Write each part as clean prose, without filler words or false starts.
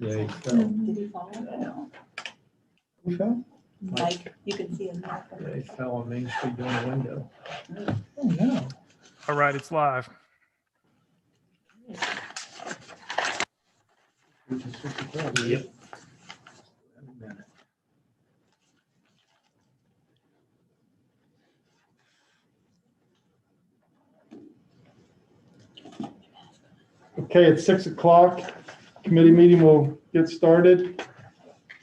Yeah, he fell. Did he fall? Who fell? Mike, you can see him. Yeah, he fell on Main Street down the window. Oh, no. All right, it's live. Yep. Okay, at 6 o'clock, committee meeting will get started.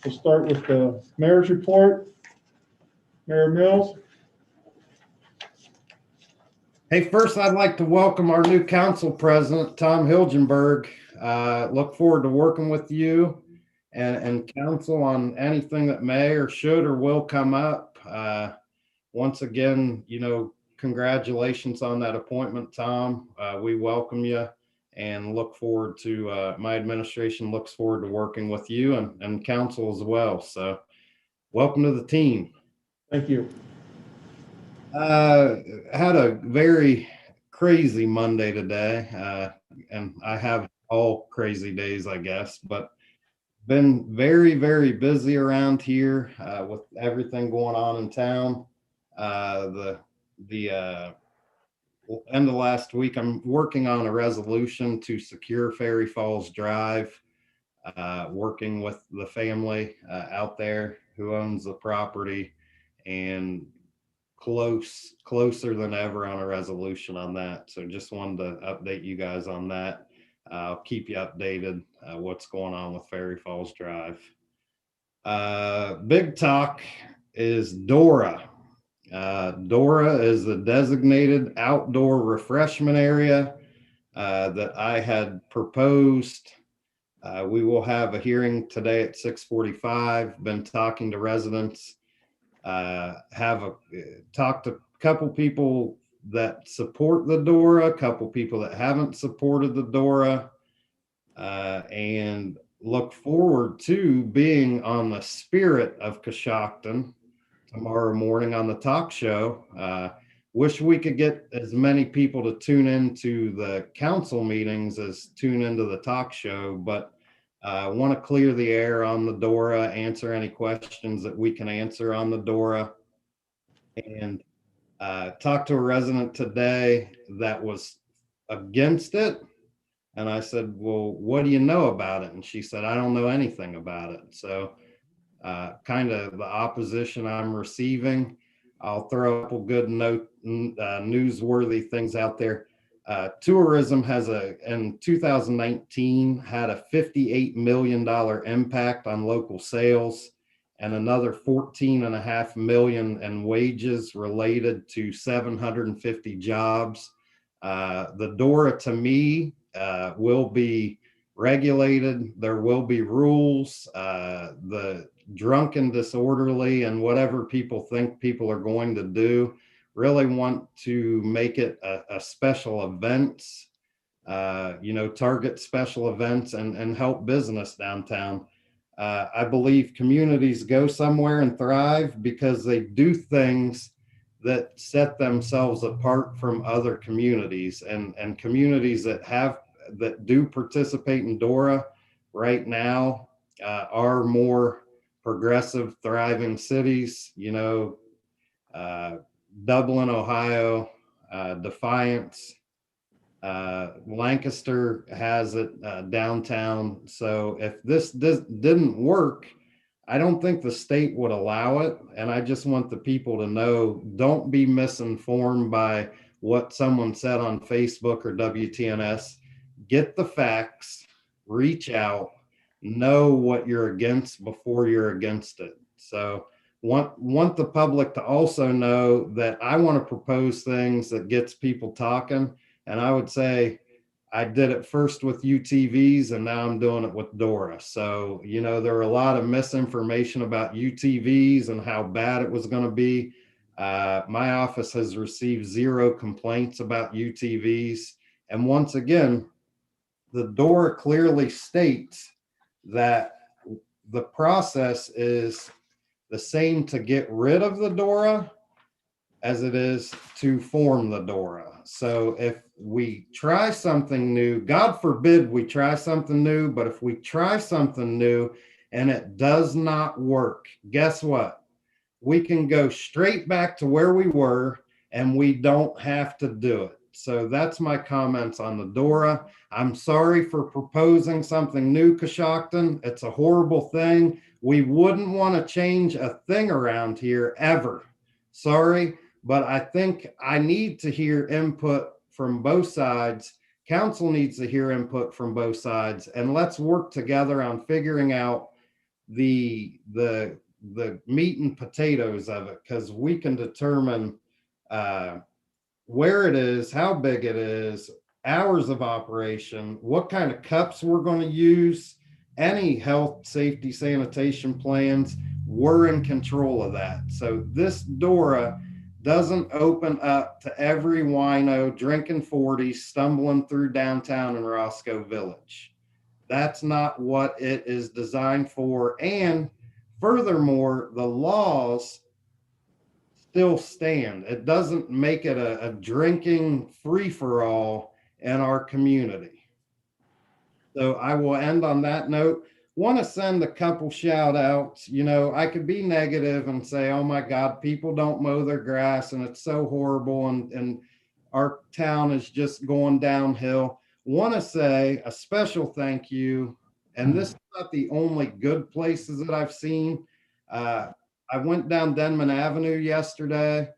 We'll start with the mayor's report. Mayor Mills. Hey, first I'd like to welcome our new council president, Tom Hilgenberg. Look forward to working with you and council on anything that may or should or will come up. Once again, congratulations on that appointment, Tom. We welcome you and look forward to, my administration looks forward to working with you and council as well. So welcome to the team. Thank you. Had a very crazy Monday today, and I have all crazy days, I guess, but been very, very busy around here with everything going on in town. The end of last week, I'm working on a resolution to secure Ferry Falls Drive, working with the family out there who owns the property, and closer than ever on a resolution on that. So just wanted to update you guys on that. I'll keep you updated what's going on with Ferry Falls Drive. Big talk is Dora. Dora is the designated outdoor refreshment area that I had proposed. We will have a hearing today at 6:45. Been talking to residents. Talked to a couple people that support the Dora, a couple people that haven't supported the Dora, and look forward to being on the Spirit of Coshocton tomorrow morning on the talk show. Wish we could get as many people to tune into the council meetings as tune into the talk show, but I want to clear the air on the Dora, answer any questions that we can answer on the Dora. And talked to a resident today that was against it. And I said, well, what do you know about it? And she said, I don't know anything about it. So kind of the opposition I'm receiving. I'll throw a couple good newsworthy things out there. Tourism has in 2019 had a $58 million impact on local sales and another 14.5 million in wages related to 750 jobs. The Dora, to me, will be regulated. There will be rules. The drunken, disorderly, and whatever people think people are going to do, really want to make it a special events, target special events and help business downtown. I believe communities go somewhere and thrive because they do things that set themselves apart from other communities, and communities that do participate in Dora right now are more progressive, thriving cities. Dublin, Ohio, Defiance, Lancaster has it downtown. So if this didn't work, I don't think the state would allow it. And I just want the people to know, don't be misinformed by what someone said on Facebook or WTNS. Get the facts, reach out, know what you're against before you're against it. So want the public to also know that I want to propose things that gets people talking. And I would say I did it first with UTVs and now I'm doing it with Dora. So, there were a lot of misinformation about UTVs and how bad it was going to be. My office has received 0 complaints about UTVs. And once again, the Dora clearly states that the process is the same to get rid of the Dora as it is to form the DORA. So if we try something new, God forbid we try something new, but if we try something new and it does not work, guess what? We can go straight back to where we were and we don't have to do it. So that's my comments on the DORA. I'm sorry for proposing something new, Coshocton. It's a horrible thing. We wouldn't want to change a thing around here ever. Sorry, but I think I need to hear input from both sides. Council needs to hear input from both sides, and let's work together on figuring out the meat and potatoes of it, because we can determine where it is, how big it is, hours of operation, what kind of cups we're going to use, any health, safety, sanitation plans. We're in control of that. So this DORA doesn't open up to every wino drinking 40s, stumbling through downtown in Roscoe Village. That's not what it is designed for. And furthermore, the laws still stand. It doesn't make it a drinking free-for-all in our community. So I will end on that note. Want to send a couple shout outs. You know, I could be negative and say, oh my God, people don't mow their grass and it's so horrible and our town is just going downhill. Want to say a special thank you. And this is not the only good places that I've seen. I went down Denman Avenue yesterday.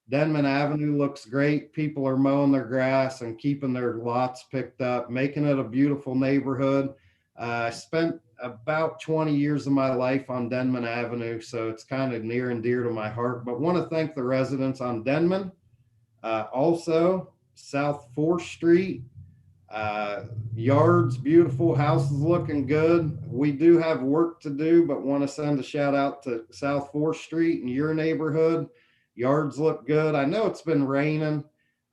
Denman Avenue looks great. People are mowing their grass and keeping their lots picked up, making it a beautiful neighborhood. I spent about 20 years of my life on Denman Avenue, so it's kind of near and dear to my heart, but want to thank the residents on Denman. Also, South 4th Street, yards, beautiful, houses looking good. We do have work to do, but want to send a shout out to South 4th Street in your neighborhood. Yards look good. I know it's been raining.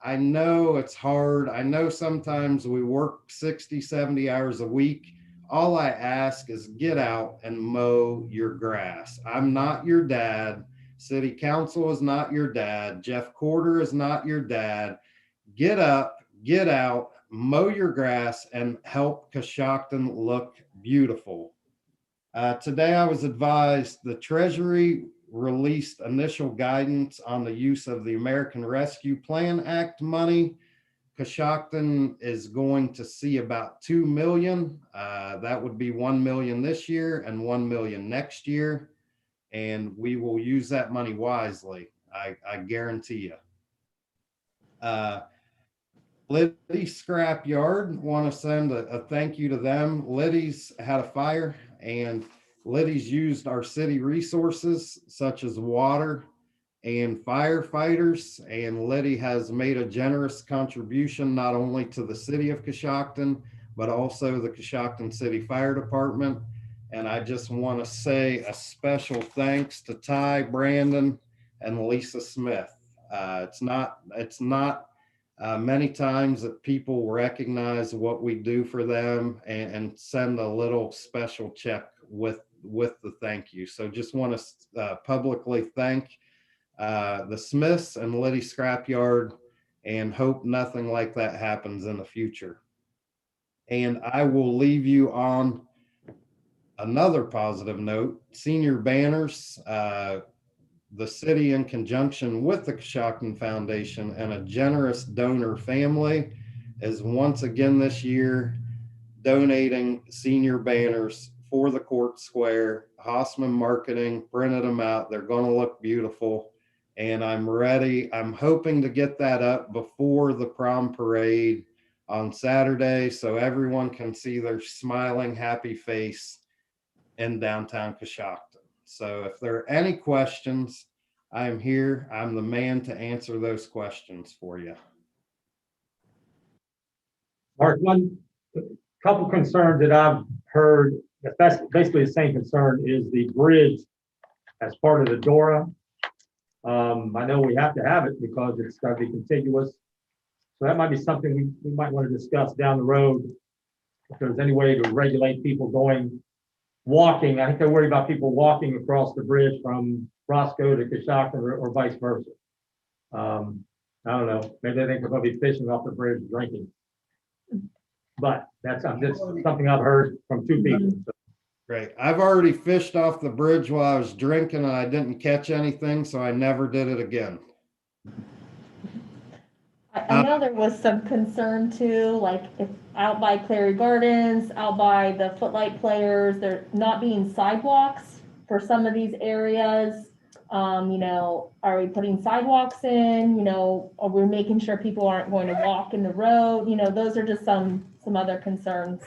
I know it's hard. I know sometimes we work 60, 70 hours a week. All I ask is get out and mow your grass. I'm not your dad. City council is not your dad. Jeff Corder is not your dad. Get up, get out, mow your grass, and help Coshocton look beautiful. Today I was advised the Treasury released initial guidance on the use of the American Rescue Plan Act money. Coshocton is going to see about 2 million. That would be 1 million this year and 1 million next year. And we will use that money wisely. I guarantee you. Liddy Scrap Yard, want to send a thank you to them. Liddy's had a fire and Liddy's used our city resources such as water and firefighters, and Liddy has made a generous contribution not only to the city of Coshocton, but also the Coshocton City Fire Department. And I just want to say a special thanks to Ty, Brandon, and Lisa Smith. It's not many times that people recognize what we do for them and send a little special check with the thank you. So just want to publicly thank the Smiths and Liddy Scrapyard, and hope nothing like that happens in the future. And I will leave you on another positive note. Senior banners, the city, in conjunction with the Coshocton Foundation and a generous donor family, is once again this year donating senior banners for the court square. Hossman Marketing printed them out. They're going to look beautiful. And I'm ready. I'm hoping to get that up before the prom parade on Saturday so everyone can see their smiling, happy face in downtown Coshocton. So if there are any questions, I'm here. I'm the man to answer those questions for you. Mark, one couple concerns that I've heard, that's basically the same concern, is the bridge as part of the DORA. I know we have to have it because it's got to be contiguous. So that might be something we might want to discuss down the road. If there's any way to regulate people walking. I think they're worried about people walking across the bridge from Roscoe to Coshocton or vice versa. I don't know, maybe they think we're gonna be fishing off the bridge drinking. But that's just something I've heard from two people. So, Great. I've already fished off the bridge while I was drinking and I didn't catch anything, so I never did it again. I know there was some concern too, like if out by Clary Gardens, out by the Footlight Players, there not being sidewalks for some of these areas. Are we putting sidewalks in, are we making sure people aren't going to walk in the road? Those are just some other concerns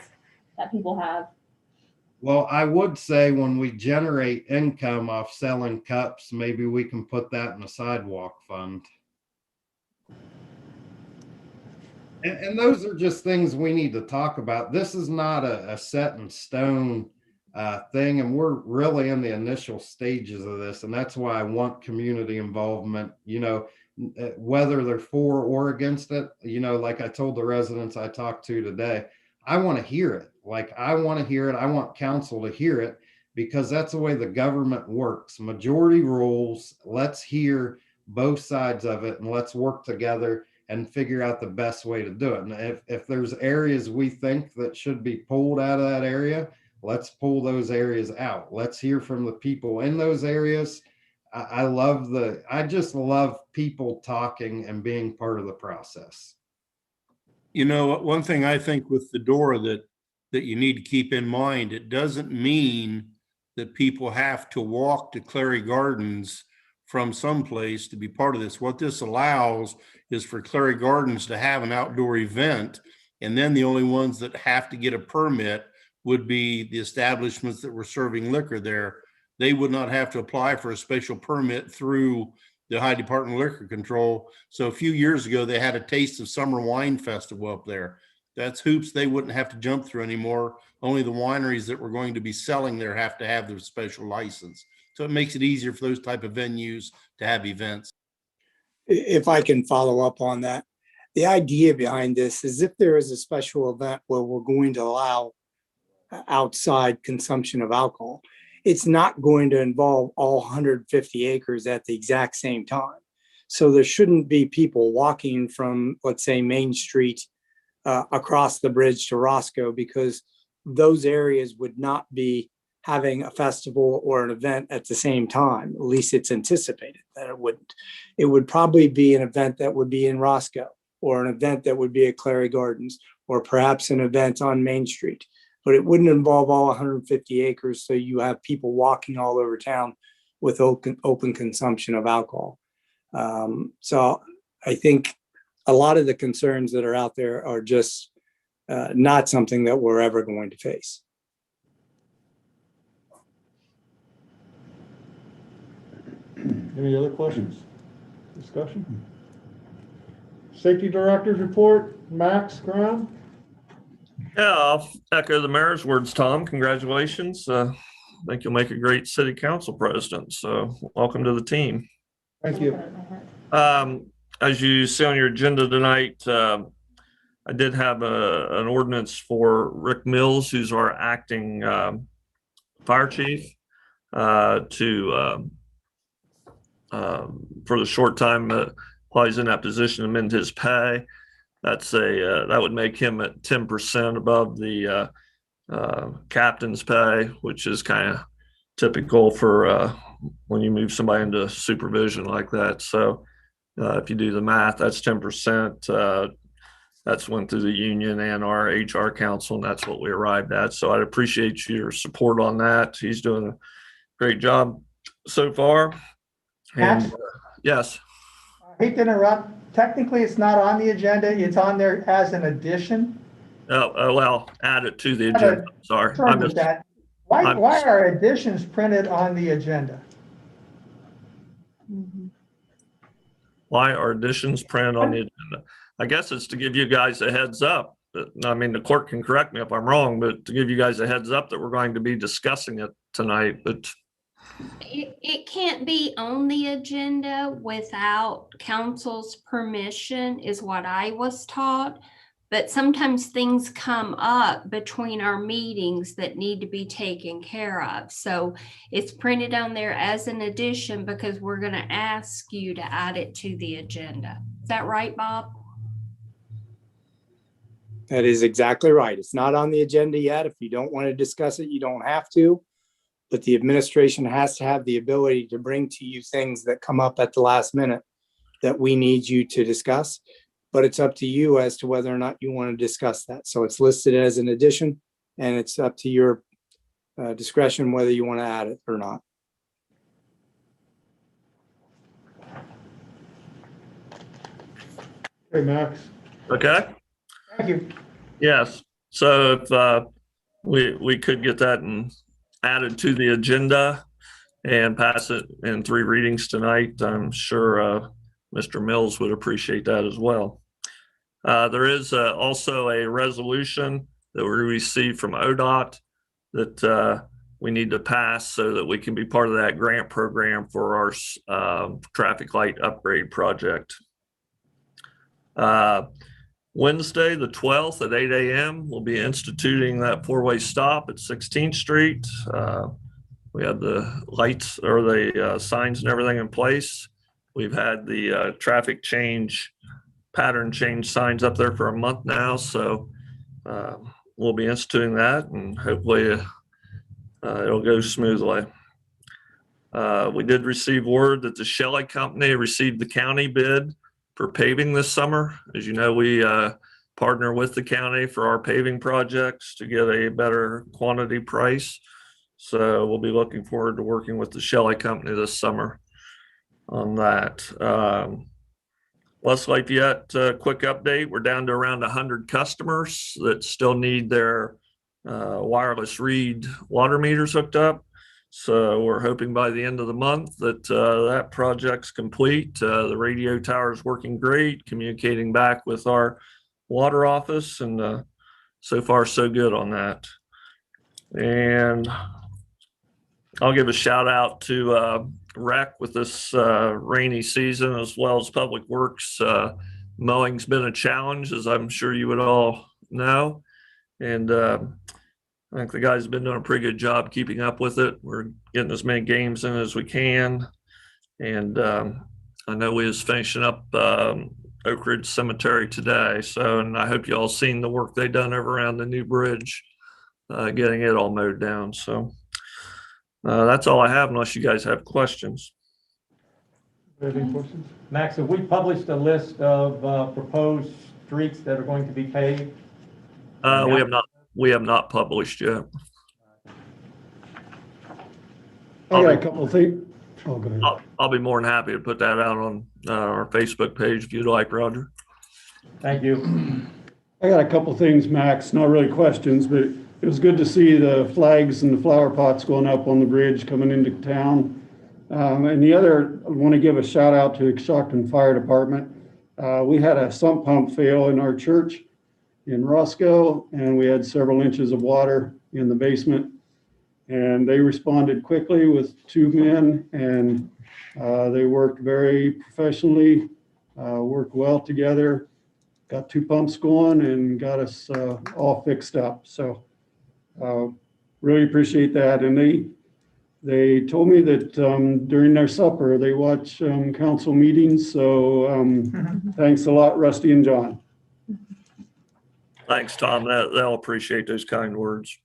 that people have. Well, I would say when we generate income off selling cups, maybe we can put that in a sidewalk fund. And those are just things we need to talk about. This is not a set in stone thing, and we're really in the initial stages of this, and that's why I want community involvement, whether they're for or against it. Like I told the residents I talked to today, I want to hear it. I want to hear it. I want council to hear it, because that's the way the government works. Majority rules. Let's hear both sides of it and let's work together and figure out the best way to do it. And if there's areas we think that should be pulled out of that area, let's pull those areas out. Let's hear from the people in those areas. I just love people talking and being part of the process. One thing I think with the DORA that you need to keep in mind, it doesn't mean that people have to walk to Clary Gardens from someplace to be part of this. What this allows is for Clary Gardens to have an outdoor event, and then the only ones that have to get a permit would be the establishments that were serving liquor there. They would not have to apply for a special permit through the Ohio Department of Liquor Control. So a few years ago, they had a Taste of Summer Wine Festival up there. That's hoops they wouldn't have to jump through anymore. Only the wineries that were going to be selling there have to have their special license. So it makes it easier for those type of venues to have events. If I can follow up on that, the idea behind this is if there is a special event where we're going to allow outside consumption of alcohol, it's not going to involve all 150 acres at the exact same time. So there shouldn't be people walking from, let's say, Main Street across the bridge to Roscoe, because those areas would not be having a festival or an event at the same time. At least it's anticipated that it wouldn't. It would probably be an event that would be in Roscoe, or an event that would be at Clary Gardens, or perhaps an event on Main Street. But it wouldn't involve all 150 acres, so you have people walking all over town with open consumption of alcohol. So I think a lot of the concerns that are out there are just not something that we're ever going to face. Any other questions? Discussion? Safety Director's report, Max Graham. Yeah, I'll echo the mayor's words, Tom. Congratulations. I think you'll make a great city council president. So welcome to the team. Thank you. As you see on your agenda tonight, I did have an ordinance for Rick Mills, who's our acting fire chief, for the short time while he's in that position, amend his pay. That would make him at 10% above the captain's pay, which is kind of typical for when you move somebody into supervision like that. So if you do the math, that's 10%. That's went through the union and our HR council, and that's what we arrived at. So I'd appreciate your support on that. He's doing a great job so far. Max? And, yes. I hate to interrupt. Technically, it's not on the agenda. It's on there as an addition. Well, add it to the agenda. Sorry. Turn with that. Why are additions printed on the agenda? Why are additions printed on the agenda? I guess it's to give you guys a heads up. I mean, the clerk can correct me if I'm wrong, but to give you guys a heads up that we're going to be discussing it tonight. But it can't be on the agenda without council's permission, is what I was taught. but sometimes things come up between our meetings that need to be taken care of. So it's printed on there as an addition because we're going to ask you to add it to the agenda. Is that right, Bob? That is exactly right. It's not on the agenda yet. If you don't want to discuss it, you don't have to. But the administration has to have the ability to bring to you things that come up at the last minute that we need you to discuss. But it's up to you as to whether or not you want to discuss that. So it's listed as an addition, and it's up to your discretion whether you want to add it or not. Okay, Max. Okay. Thank you. Yes. So if we could get that added to the agenda and pass it in 3 readings tonight, I'm sure Mr. Mills would appreciate that as well. There is also a resolution that we received from ODOT that we need to pass so that we can be part of that grant program for our traffic light upgrade project. Wednesday, the 12th at 8 a.m., we'll be instituting that 4-way stop at 16th Street. We have the lights or the signs and everything in place. We've had the traffic change, pattern change signs up there for a month now. So we'll be instituting that, and hopefully it'll go smoothly. We did receive word that the Shelley Company received the county bid for paving this summer. As you know, we partner with the county for our paving projects to get a better quantity price. So we'll be looking forward to working with the Shelley Company this summer on that. West Lafayette, quick update. We're down to around 100 customers that still need their wireless read water meters hooked up. So we're hoping by the end of the month that that project's complete. The radio tower is working great, communicating back with our water office, and so far so good on that. And I'll give a shout out to Rec with this rainy season, as well as Public Works. Mowing's been a challenge, as I'm sure you would all know. And I think the guys have been doing a pretty good job keeping up with it. We're getting as many games in as we can. And I know we was finishing up Oak Ridge Cemetery today. So, and I hope you all seen the work they done over around the new bridge, getting it all mowed down. So that's all I have, unless you guys have questions. Any questions? Max, have we published a list of proposed streets that are going to be paved? We have not published yet. I got a couple of things. Oh, go ahead. I'll be more than happy to put that out on our Facebook page if you'd like, Roger. Thank you. I got a couple of things, Max, not really questions, but it was good to see the flags and the flower pots going up on the bridge coming into town. And the other, I want to give a shout out to the Shockton Fire Department. We had a sump pump fail in our church in Roscoe, and we had several inches of water in the basement, and they responded quickly with 2 men, and they worked very professionally, worked well together, got 2 pumps going and got us all fixed up. So really appreciate that. And they told me that during their supper they watch council meetings, so thanks a lot, Rusty and John. Thanks, Tom. They'll appreciate those kind words.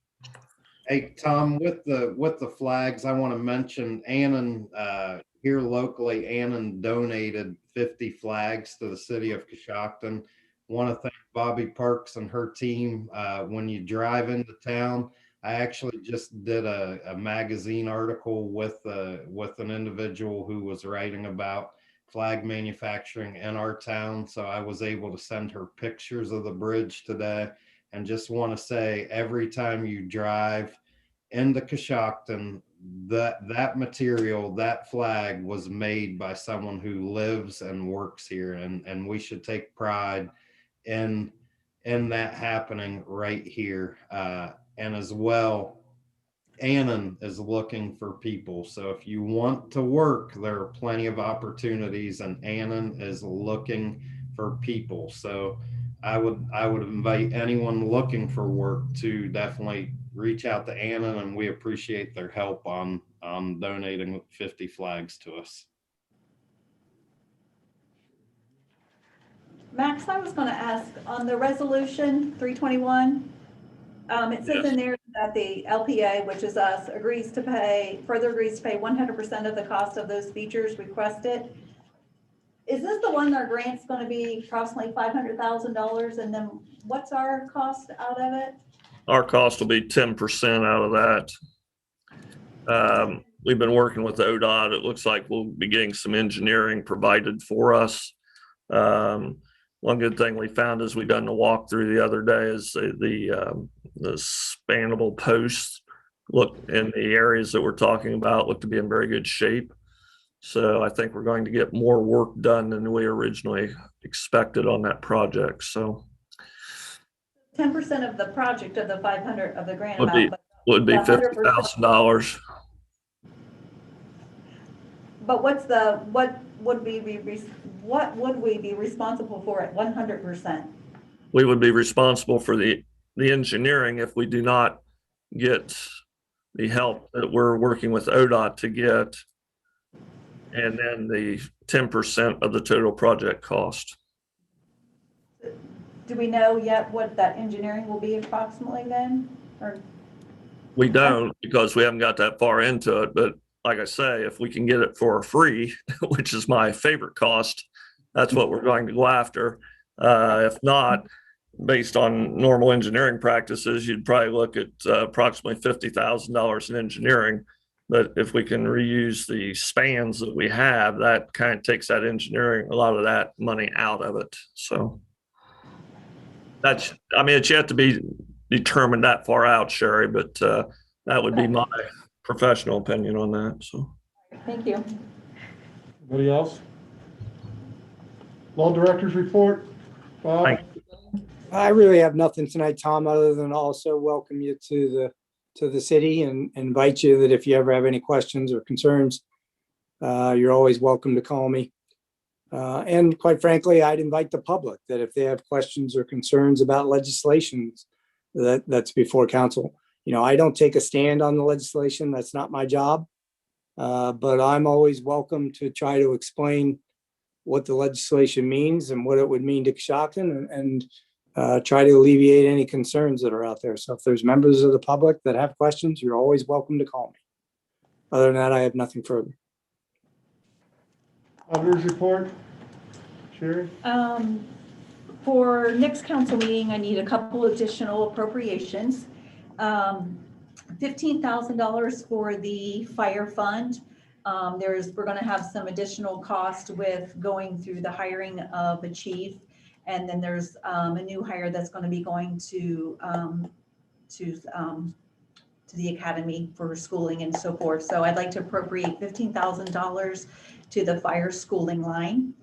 Hey, Tom, with the flags, I want to mention Annan, here locally, Annan donated 50 flags to the city of Coshocton. Want to thank Bobby Parks and her team. When you drive into town, I actually just did a magazine article with an individual who was writing about flag manufacturing in our town. So I was able to send her pictures of the bridge today, and just want to say, every time you drive into Coshocton, that material, that flag was made by someone who lives and works here. And we should take pride in that happening right here. And as well, Annan is looking for people. So if you want to work, there are plenty of opportunities, and Annan is looking for people. So I would invite anyone looking for work to definitely reach out to Anna, and we appreciate their help on donating 50 flags to us. Max, I was going to ask on the resolution 321, it says in there that the LPA, which is us, further agrees to pay 100% of the cost of those features requested. Is this the one our grant's going to be approximately $500,000, and then what's our cost out of it? Our cost will be 10% out of that. We've been working with ODOT. It looks like we'll be getting some engineering provided for us. One good thing we found as we done the walkthrough the other day is the spannable posts look in the areas that we're talking about look to be in very good shape. So I think we're going to get more work done than we originally expected on that project. So 10% of the project of the 500 of the grant amount, would be the 100%. $50,000. But what would we be responsible for at 100%? We would be responsible for the engineering if we do not get the help that we're working with ODOT to get, and then the 10% of the total project cost. Do we know yet what that engineering will be approximately then? Or We don't, because we haven't got that far into it, but like I say, if we can get it for free, which is my favorite cost, that's what we're going to go after. If not, based on normal engineering practices, you'd probably look at approximately $50,000 in engineering. But if we can reuse the spans that we have, that kind of takes that engineering, a lot of that money out of it. So that's, I mean, it's yet to be determined that far out, Sherry, but that would be my professional opinion on that. So thank you. Anybody else? Law Director's report. Bob? Thank I really have nothing tonight, Tom, other than also welcome you to the city and invite you that if you ever have any questions or concerns, you're always welcome to call me. And quite frankly, I'd invite the public that if they have questions or concerns about legislations that's before council. You know, I don't take a stand on the legislation. That's not my job. But I'm always welcome to try to explain what the legislation means and what it would mean to Coshocton and try to alleviate any concerns that are out there. So if there's members of the public that have questions, you're always welcome to call me. Other than that, I have nothing further. Auditor's report. Sherry? For next council meeting, I need a couple additional appropriations. $15,000 for the fire fund. We're going to have some additional cost with going through the hiring of a chief, and then there's a new hire that's going to be going to the academy for schooling and so forth. So I'd like to appropriate $15,000 to the fire schooling line.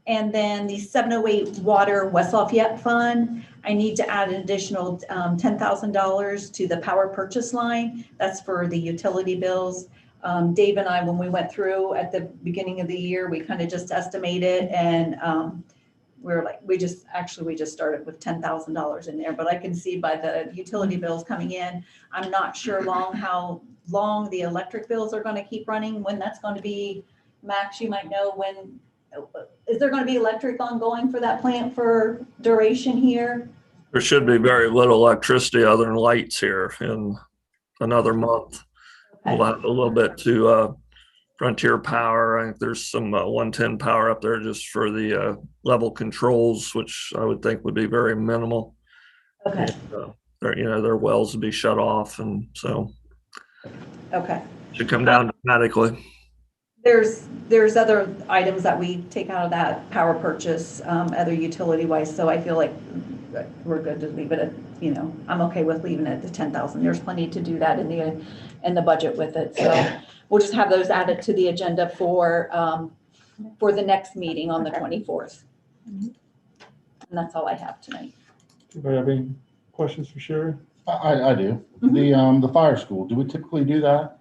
And then the 708 Water West Lafayette Fund, I need to add an additional $10,000 to the power purchase line. That's for the utility bills. Dave and I, when we went through at the beginning of the year, we kind of just estimated, and we're like, we just started with $10,000 in there. But I can see by the utility bills coming in, I'm not sure how long the electric bills are going to keep running, when that's going to be. Max, you might know when. Is there going to be electric ongoing for that plant for duration here? There should be very little electricity other than lights here in another month. Okay. We'll have a little bit to Frontier Power. I think there's some 110 power up there just for the level controls, which I would think would be very minimal. Okay. And, their wells would be shut off, and so Okay. should come down dramatically. There's other items that we take out of that power purchase, other utility wise. So I feel like we're good to leave it at, I'm okay with leaving it at the 10,000. There's plenty to do that in the budget with it. So we'll just have those added to the agenda for the next meeting on the 24th. And that's all I have tonight. Anybody have any questions for Sherry? I do. The fire school, do we typically do that?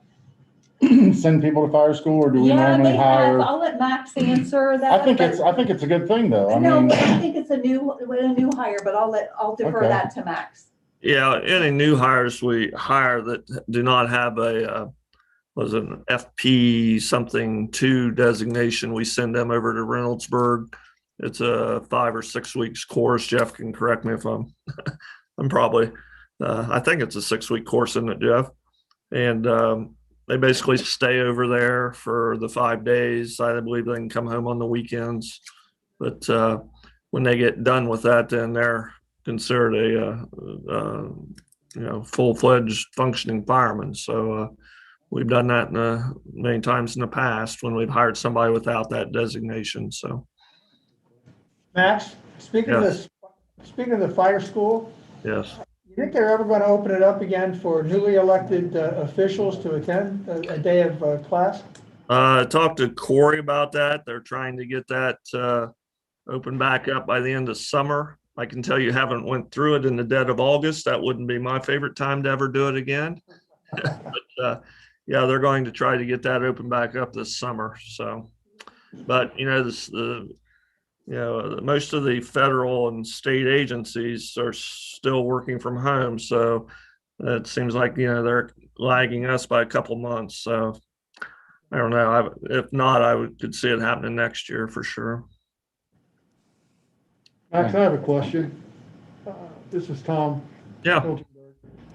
send people to fire school, or do we Yeah, normally they have. hire? I'll let Max answer that. I think but- it's a good thing, though. I No, mean, but I think it's a new hire, but I'll defer Okay. that to Max. Yeah, any new hires we hire that do not have a, was it an FP something 2 designation, we send them over to Reynoldsburg. It's a 5 or 6 weeks course. Jeff can correct me if I'm, I'm probably, I think it's a 6-week course, isn't it, Jeff? And they basically stay over there for the 5 days. I believe they can come home on the weekends. But when they get done with that, then they're considered a full-fledged functioning fireman. So we've done that many times in the past when we've hired somebody without that designation. So Max, speaking of this, speaking of the fire school, yes. you think they're ever going to open it up again for newly elected officials to attend a day of class? I talked to Corey about that. They're trying to get that open back up by the end of summer. I can tell you haven't went through it in the dead of August. That wouldn't be my favorite time to ever do it again. But yeah, they're going to try to get that open back up this summer. So, but most of the federal and state agencies are still working from home. So it seems like, they're lagging us by a couple months. So I don't know. If not, could see it happening next year for sure. Max, I have a question. This is Tom. Yeah.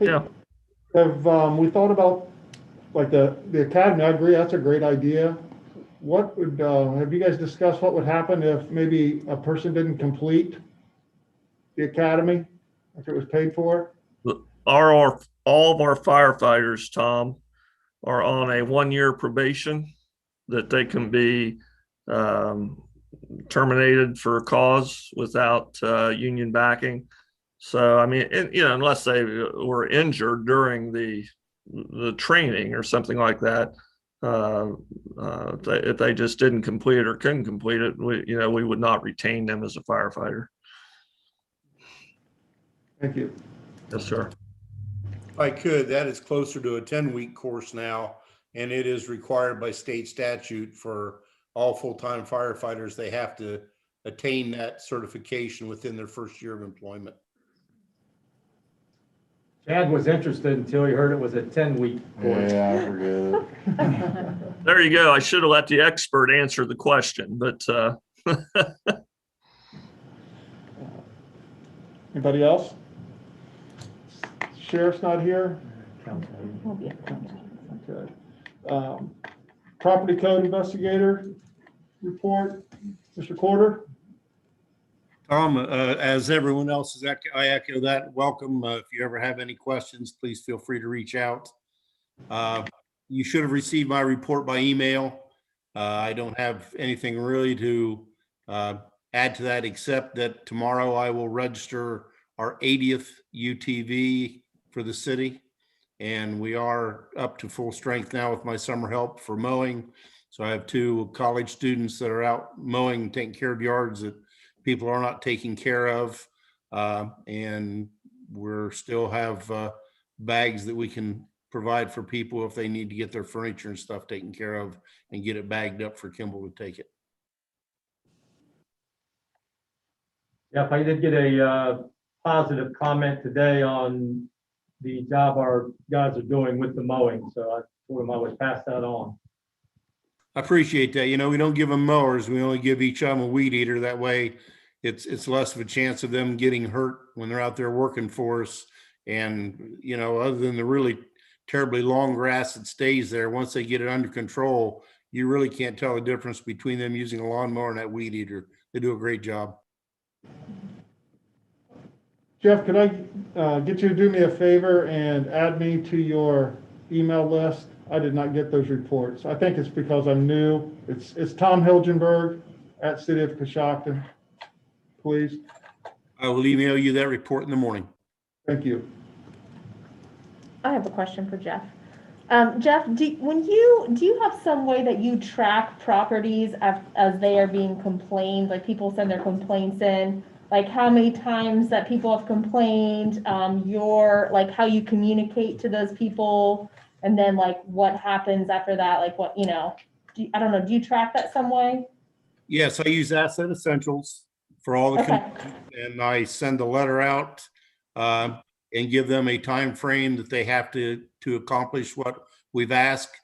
Hey, Yeah. Have we thought about like the academy? I agree, that's a great idea. What would have you guys discussed what would happen if maybe a person didn't complete the academy if it was paid for? All of our firefighters, Tom, are on a 1-year probation that they can be terminated for a cause without union backing. So, I mean, unless they were injured during the training or something like that, if they just didn't complete it or couldn't complete it, we would not retain them as a firefighter. Thank you. Yes, sir. If I could, that is closer to a 10-week course now, and it is required by state statute for all full-time firefighters. They have to attain that certification within their first year of employment. Chad was interested until he heard it was a 10-week course. yeah, I forget it. There you go. I should have let the expert answer the question, but Anybody else? Sheriff's not here? Okay. Property code investigator report, Mr. Corder? Tom, as everyone else is, I echo that. Welcome. If you ever have any questions, please feel free to reach out. You should have received my report by email. I don't have anything really to add to that, except that tomorrow I will register our 80th UTV for the city. And we are up to full strength now with my summer help for mowing. So I have 2 college students that are out mowing, taking care of yards that people are not taking care of. And we're still have bags that we can provide for people if they need to get their furniture and stuff taken care of and get it bagged up for Kimball to take it. Jeff, I did get a positive comment today on the job our guys are doing with the mowing. So I told him I would pass that on. I appreciate that. We don't give them mowers. We only give each of them a weed eater. That way it's less of a chance of them getting hurt when they're out there working for us. And, other than the really terribly long grass that stays there, once they get it under control, you really can't tell the difference between them using a lawnmower and that weed eater. They do a great job. Jeff, could I get you to do me a favor and add me to your email list? I did not get those reports. I think it's because I'm new. It's Tom Hilgenberg at City of Coshocton. Please. I will email you that report in the morning. Thank you. I have a question for Jeff. Jeff, do you have some way that you track properties as they are being complained? Like people send their complaints in, like how many times that people have complained, how you communicate to those people And then like what happens after that, like what, you know, I don't know, do you track that some way? Yes, I use Asset Essentials for all the, Okay. and I send a letter out and give them a time frame that they have to accomplish what we've asked.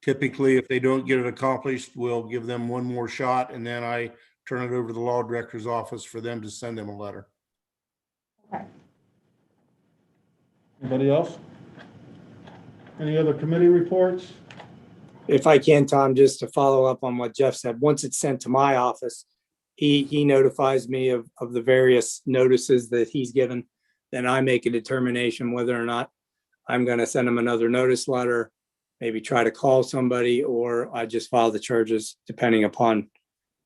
Typically, if they don't get it accomplished, we'll give them one more shot, and then I turn it over to the law director's office for them to send them a letter. Okay. Anybody else? Any other committee reports? If I can, Tom, just to follow up on what Jeff said, once it's sent to my office, he notifies me of the various notices that he's given. Then I make a determination whether or not I'm going to send him another notice letter, maybe try to call somebody, or I just file the charges depending upon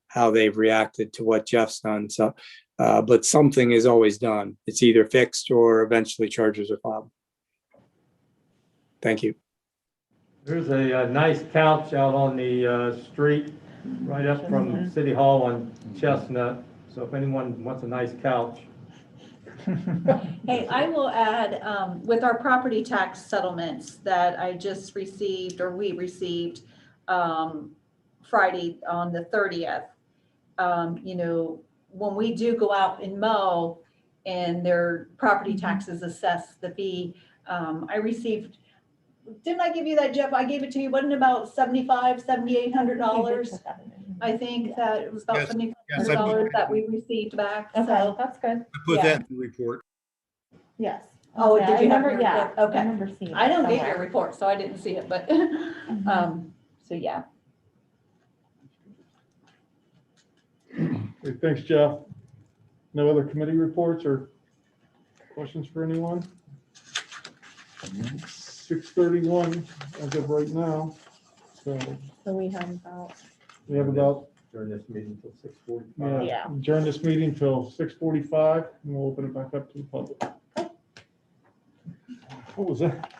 how they've reacted to what Jeff's done. So, but something is always done. It's either fixed or eventually charges are filed. Thank you. There's a nice couch out on the street, right up from City Hall on Chestnut. So if anyone wants a nice couch. Hey, I will add, with our property tax settlements that I just received, or we received, Friday on the 30th. You know, when we do go out and mow and their property taxes assess the fee, I received, didn't I give you that, Jeff? I gave it to you, wasn't it about $7,800? I think that it was about Yes, $7,500 that we received back, Okay, so. that's good. I put Yeah. that in the report. Yes. Oh, Yeah, did I you have remember, your yeah, report? Okay. I remember seeing it I don't get your somewhere. report, so I didn't see it, but, so yeah. Okay, thanks, Jeff. No other committee reports or questions for anyone? 6:31 as of right now. So So we have about, we have about, During this meeting until 6:45. Yeah. adjourn this meeting till 6:45 and we'll open it back up to the public. What was that?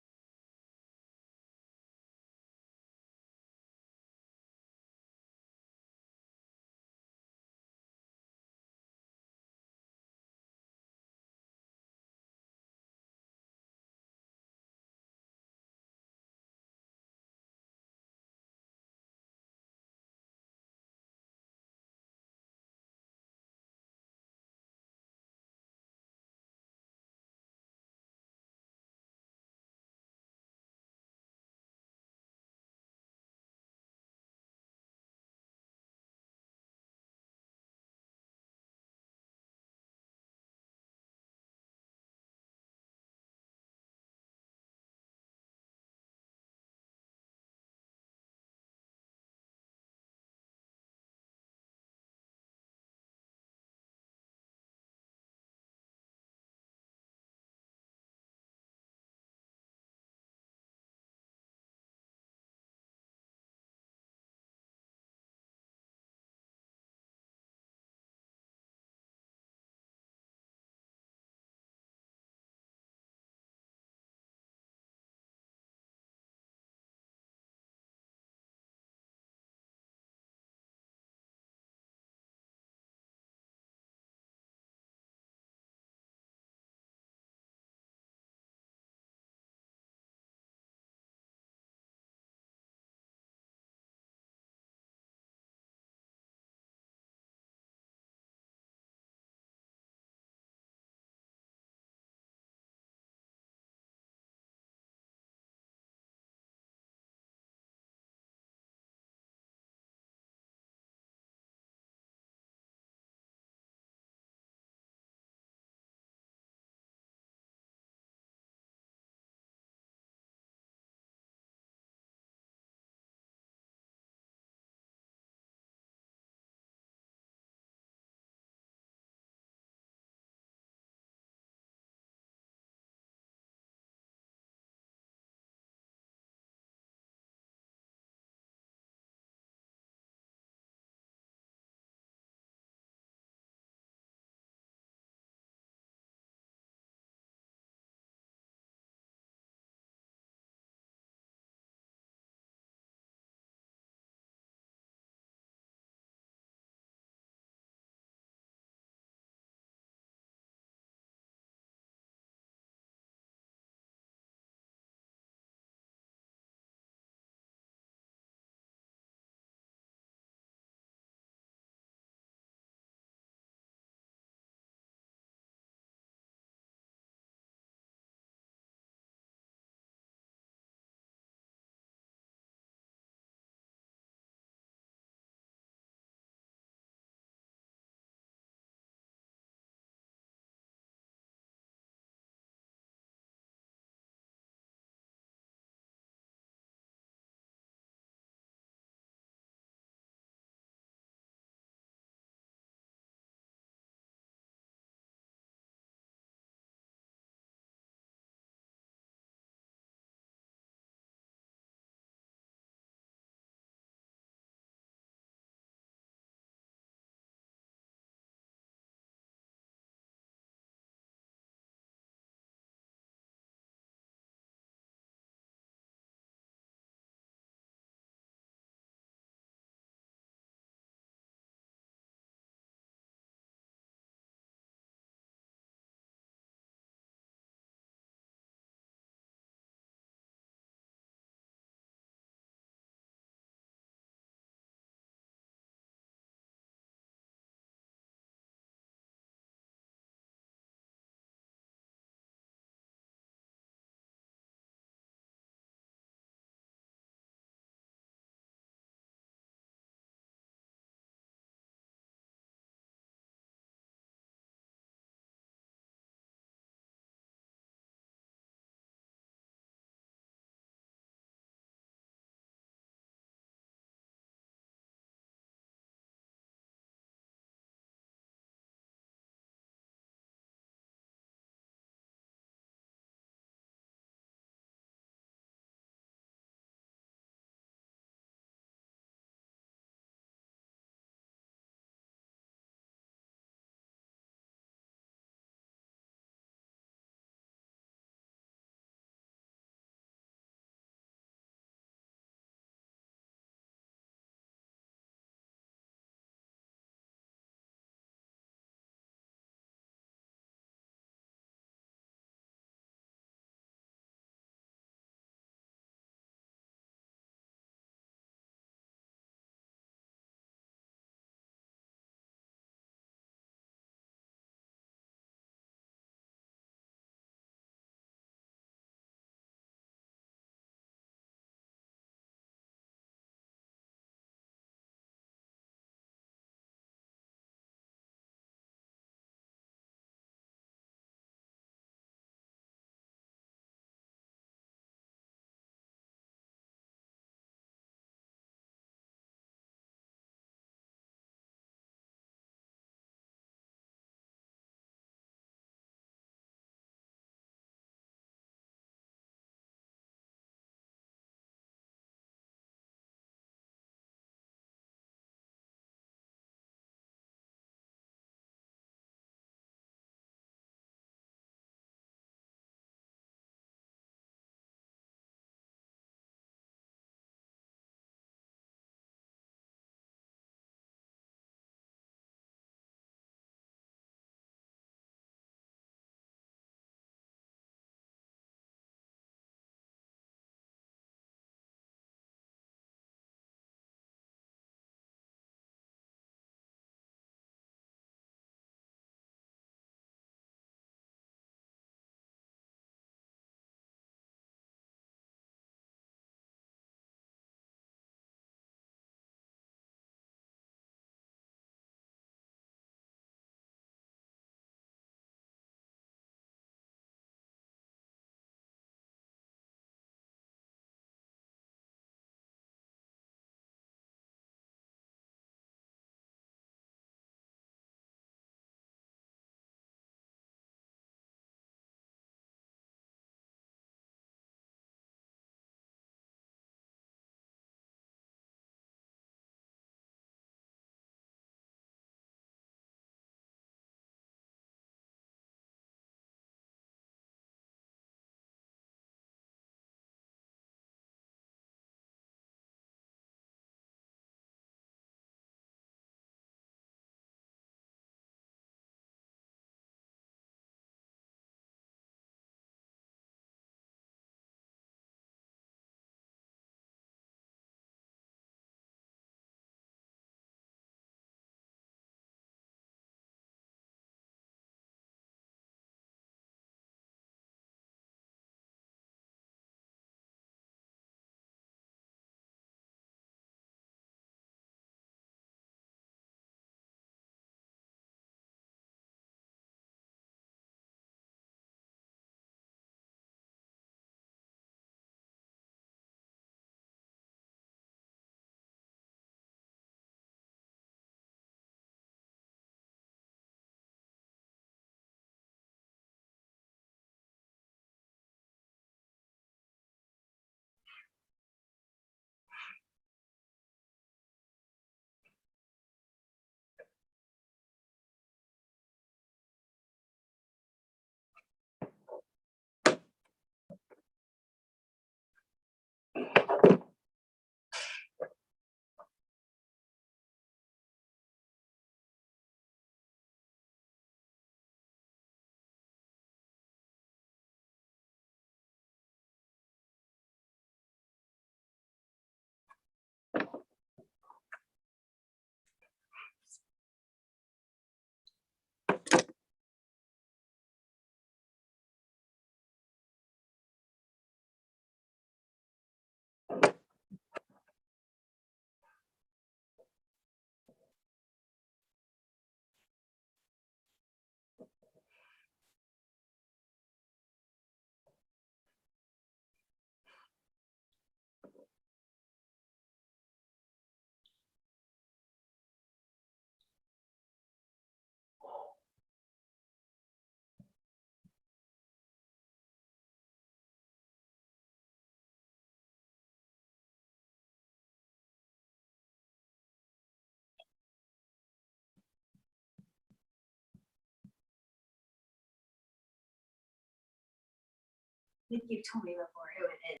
think you told me before who it is.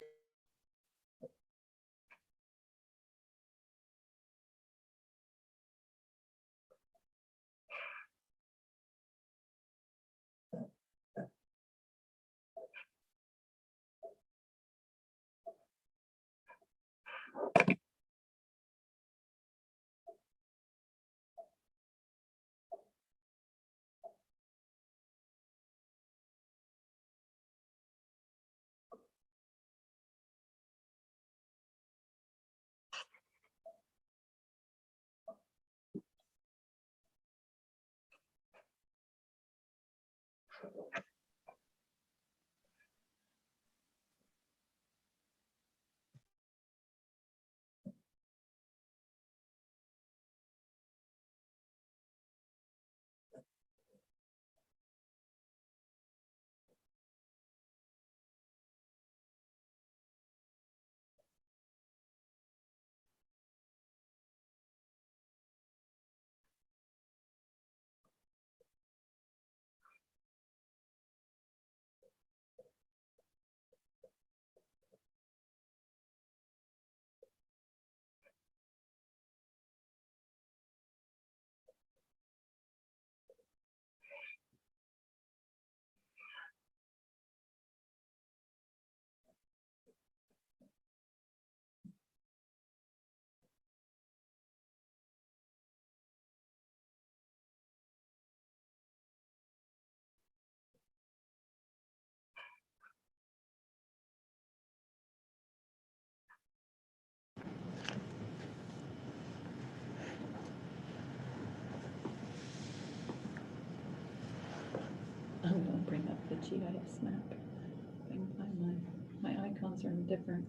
I'm gonna bring up the GIS map. I can find my icons are in different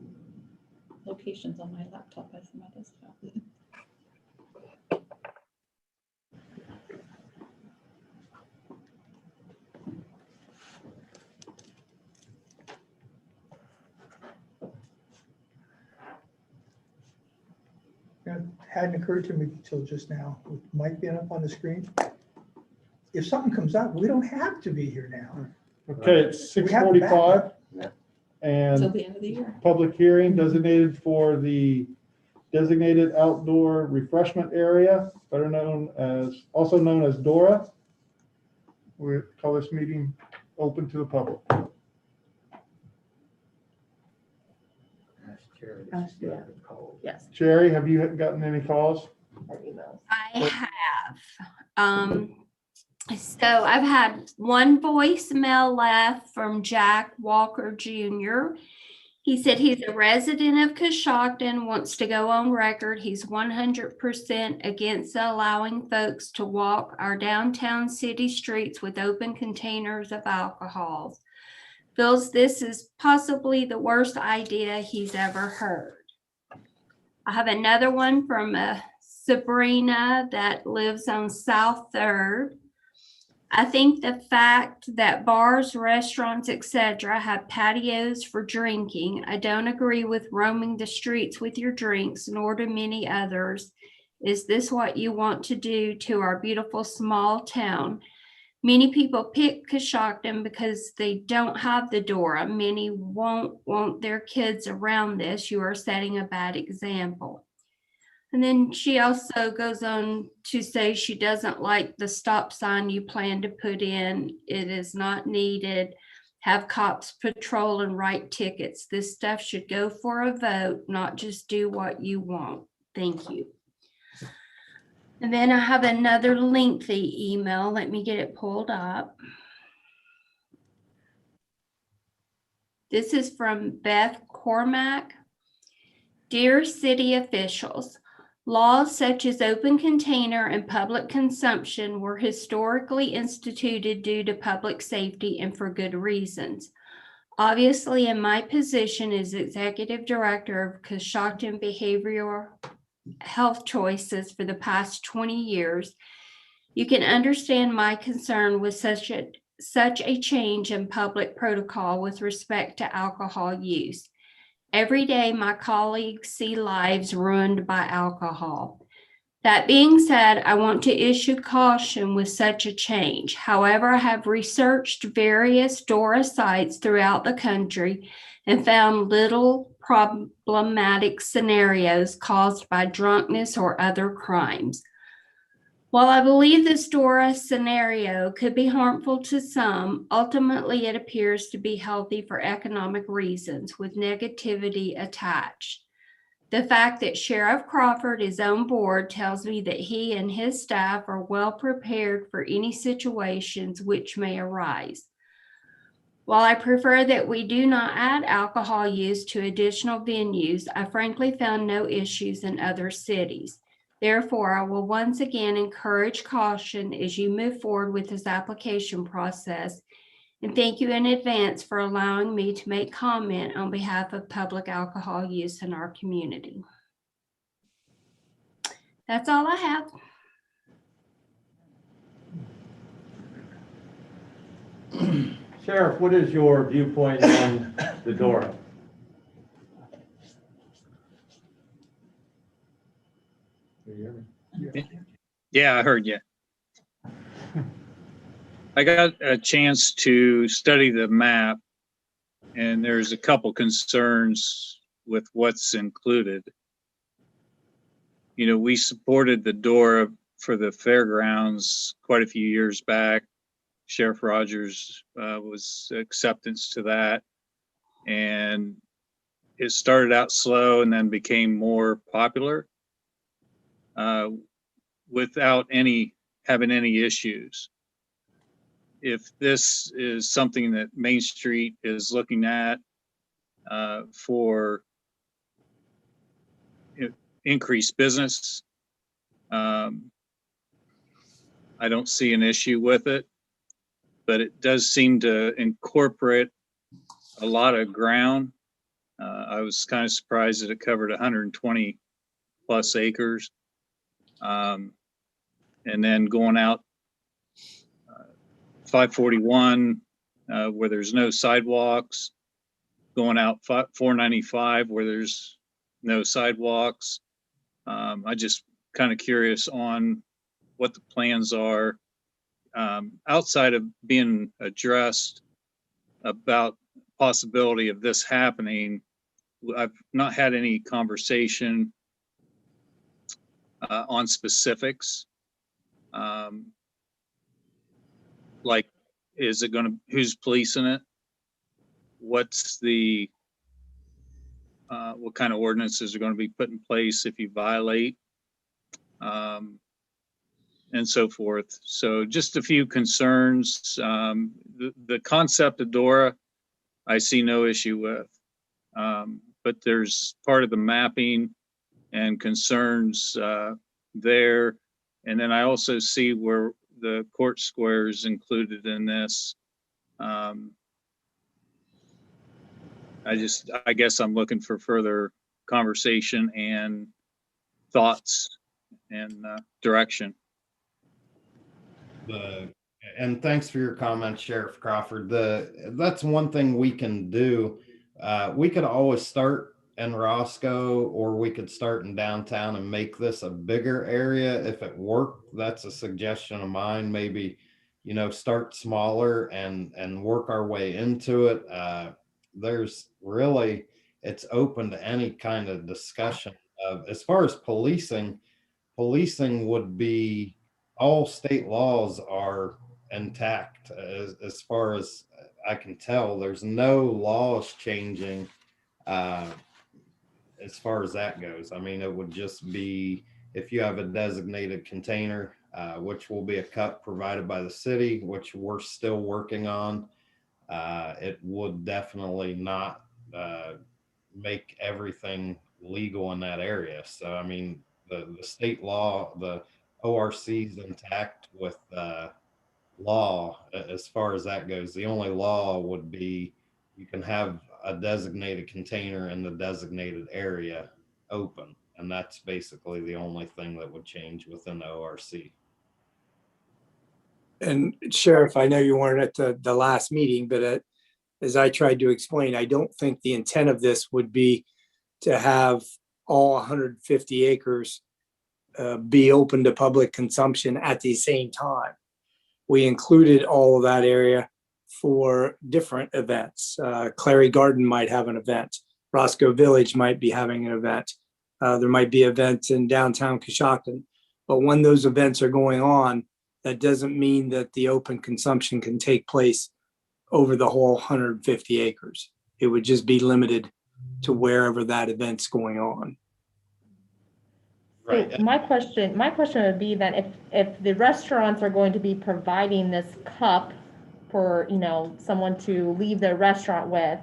locations on my laptop as my desktop. It hadn't occurred to me till just now, with Mike being up on the screen. If something comes up, we don't have to be here now. Okay, it's We have a 6:45 Till and the end of the year. public hearing designated for the designated outdoor refreshment area, better known as, also known as Dora. We call this meeting open to the public. Yes. Sherry, have you gotten any calls? Or emails. I have. So I've had one voicemail left from Jack Walker Jr. He said he's a resident of Coshocton, wants to go on record. He's 100% against allowing folks to walk our downtown city streets with open containers of alcohol. Feels this is possibly the worst idea he's ever heard. I have another one from Sabrina that lives on South 3rd. I think the fact that bars, restaurants, etc. have patios for drinking. I don't agree with roaming the streets with your drinks, nor do many others. Is this what you want to do to our beautiful small town? Many people pick Coshocton because they don't have the Dora. Many won't want their kids around this. You are setting a bad example. And then she also goes on to say she doesn't like the stop sign you plan to put in. It is not needed. Have cops patrol and write tickets. This stuff should go for a vote, not just do what you want. Thank you. And then I have another lengthy email. Let me get it pulled up. This is from Beth Cormack. Dear city officials, laws such as open container and public consumption were historically instituted due to public safety and for good reasons. Obviously, in my position as executive director of Coshocton Behavioral Health Choices for the past 20 years, you can understand my concern with such a change in public protocol with respect to alcohol use. Every day, my colleagues see lives ruined by alcohol. That being said, I want to issue caution with such a change. However, I have researched various DORA sites throughout the country and found little problematic scenarios caused by drunkenness or other crimes. While I believe this DORA scenario could be harmful to some, ultimately it appears to be healthy for economic reasons with negativity attached. The fact that Sheriff Crawford is on board tells me that he and his staff are well prepared for any situations which may arise. While I prefer that we do not add alcohol use to additional venues, I frankly found no issues in other cities. Therefore, I will once again encourage caution as you move forward with this application process. And thank you in advance for allowing me to make comment on behalf of public alcohol use in our community. That's all I have. Sheriff, what is your viewpoint on the DORA? Yeah, I heard you. I got a chance to study the map, and there's a couple concerns with what's included. You know, we supported the DORA for the fairgrounds quite a few years back. Sheriff Rogers was acceptance to that, and it started out slow and then became more popular without having any issues. If this is something that Main Street is looking at for increased business, I don't see an issue with it, but it does seem to incorporate a lot of ground. I was kind of surprised that it covered 120 plus acres. And then going out 541 where there's no sidewalks, going out 495 where there's no sidewalks. I just kind of curious on what the plans are outside of being addressed about possibility of this happening. I've not had any conversation on specifics. Like, is it going to, who's policing it? What's the, what kind of ordinances are going to be put in place if you violate, and so forth. So just a few concerns. The concept of DORA, I see no issue with, but there's part of the mapping and concerns there. And then I also see where the court square is included in this. I guess I'm looking for further conversation and thoughts and direction. And thanks for your comments, Sheriff Crawford. That's one thing we can do. We could always start in Roscoe, or we could start in downtown and make this a bigger area if it worked. That's a suggestion of mine. Maybe, start smaller and work our way into it. There's really, it's open to any kind of discussion of, as far as policing would be, all state laws are intact. As far as I can tell, there's no laws changing as far as that goes. I mean, it would just be if you have a designated container, which will be a cup provided by the city, which we're still working on. It would definitely not make everything legal in that area. So, I mean, the state law, the ORC is intact with law as far as that goes. The only law would be you can have a designated container in the designated area open. And that's basically the only thing that would change within the ORC. And Sheriff, I know you weren't at the last meeting, but as I tried to explain, I don't think the intent of this would be to have all 150 acres be open to public consumption at the same time. We included all of that area for different events. Clary Garden might have an event. Roscoe Village might be having an event. There might be events in downtown Coshocton. But when those events are going on, that doesn't mean that the open consumption can take place over the whole 150 acres. It would just be limited to wherever that event's going on. Right. So my question would be that if the restaurants are going to be providing this cup for, someone to leave their restaurant with,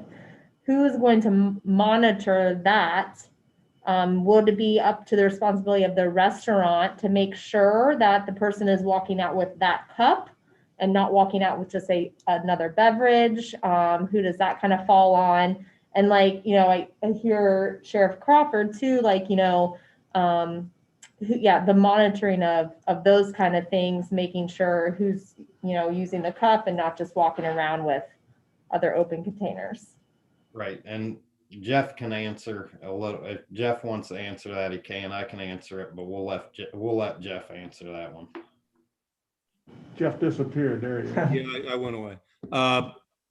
who is going to monitor that? Would it be up to the responsibility of the restaurant to make sure that the person is walking out with that cup and not walking out with just another beverage? Who does that kind of fall on? And I hear Sheriff Crawford too, the monitoring of those kind of things, making sure who's, using the cup and not just walking around with other open containers. Right. And Jeff can answer a little. If Jeff wants to answer that, he can. I can answer it, but we'll let Jeff answer that one. Jeff disappeared. There he is. Yeah, I went away.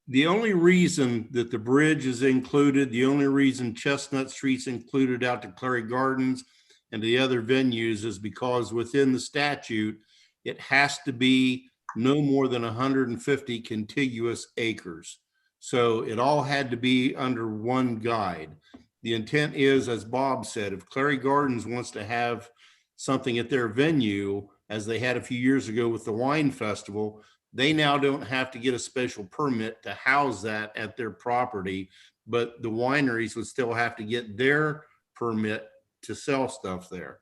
The only reason that the bridge is included, the only reason Chestnut Street's included out to Clary Gardens and the other venues is because within the statute, it has to be no more than 150 contiguous acres. So it all had to be under one guide. The intent is, as Bob said, if Clary Gardens wants to have something at their venue, as they had a few years ago with the wine festival, they now don't have to get a special permit to house that at their property, but the wineries would still have to get their permit to sell stuff there.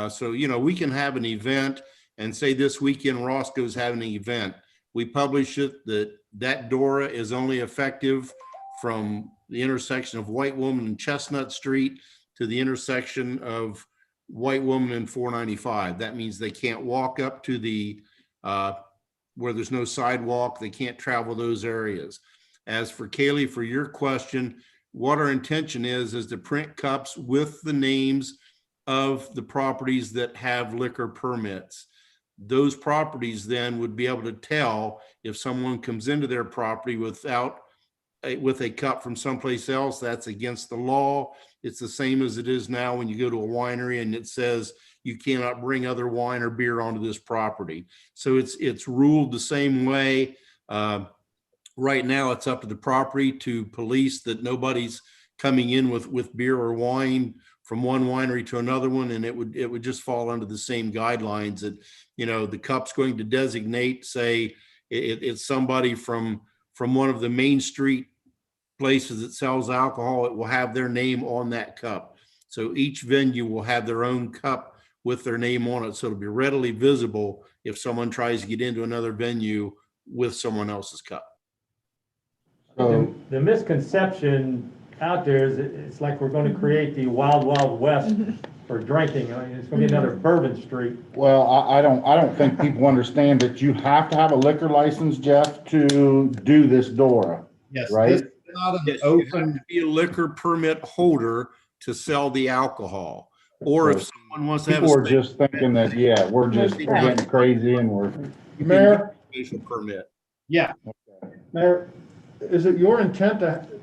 So, we can have an event and say this weekend Roscoe's having an event. We publish it that Dora is only effective from the intersection of White Woman and Chestnut Street to the intersection of White Woman and 495. That means they can't walk up to the where there's no sidewalk. They can't travel those areas. As for Kaylee, for your question, what our intention is to print cups with the names of the properties that have liquor permits. Those properties then would be able to tell if someone comes into their property with a cup from someplace else, that's against the law. It's the same as it is now when you go to a winery and it says you cannot bring other wine or beer onto this property. So it's ruled the same way. Right now, it's up to the property to police that nobody's coming in with beer or wine from one winery to another one, and it would just fall under the same guidelines that, the cup's going to designate, say, it's somebody from one of the main street places that sells alcohol. It will have their name on that cup. So each venue will have their own cup with their name on it, so it'll be readily visible if someone tries to get into another venue with someone else's cup. The misconception out there is it's like we're going to create the wild, wild west for drinking. It's going to be another Bourbon Street. Well, I don't think people understand that you have to have a liquor license, Jeff, to do this Dora. Yes, right? This is not an Yes, you have open. to be a liquor permit holder to sell the alcohol. Or if someone wants to have People a are just thinking that, we're getting crazy and we're. Mayor, special permit. Yeah. Mayor, is it your intent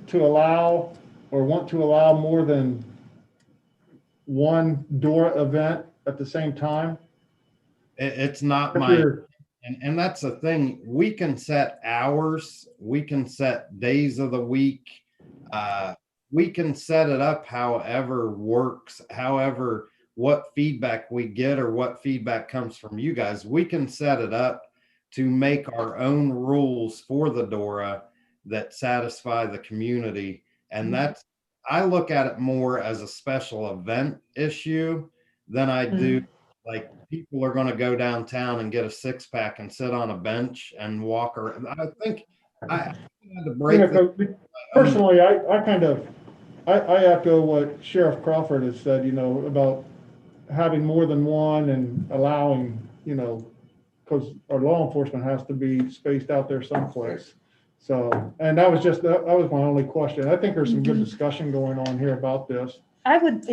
to allow or want to allow more than one Dora event at the same time? It's not my, and that's the thing. We can set hours. We can set days of the week. We can set it up however works, however, what feedback we get or what feedback comes from you guys. We can set it up to make our own rules for the Dora that satisfy the community. And that's, I look at it more as a special event issue than I do like people are going to go downtown and get a 6-pack and sit on a bench and walk around. I think I had to break. Personally, I echo what Sheriff Crawford has said, about having more than one and allowing, because our law enforcement has to be spaced out there someplace. So, and that was my only question. I think there's some good discussion going on here about this. I would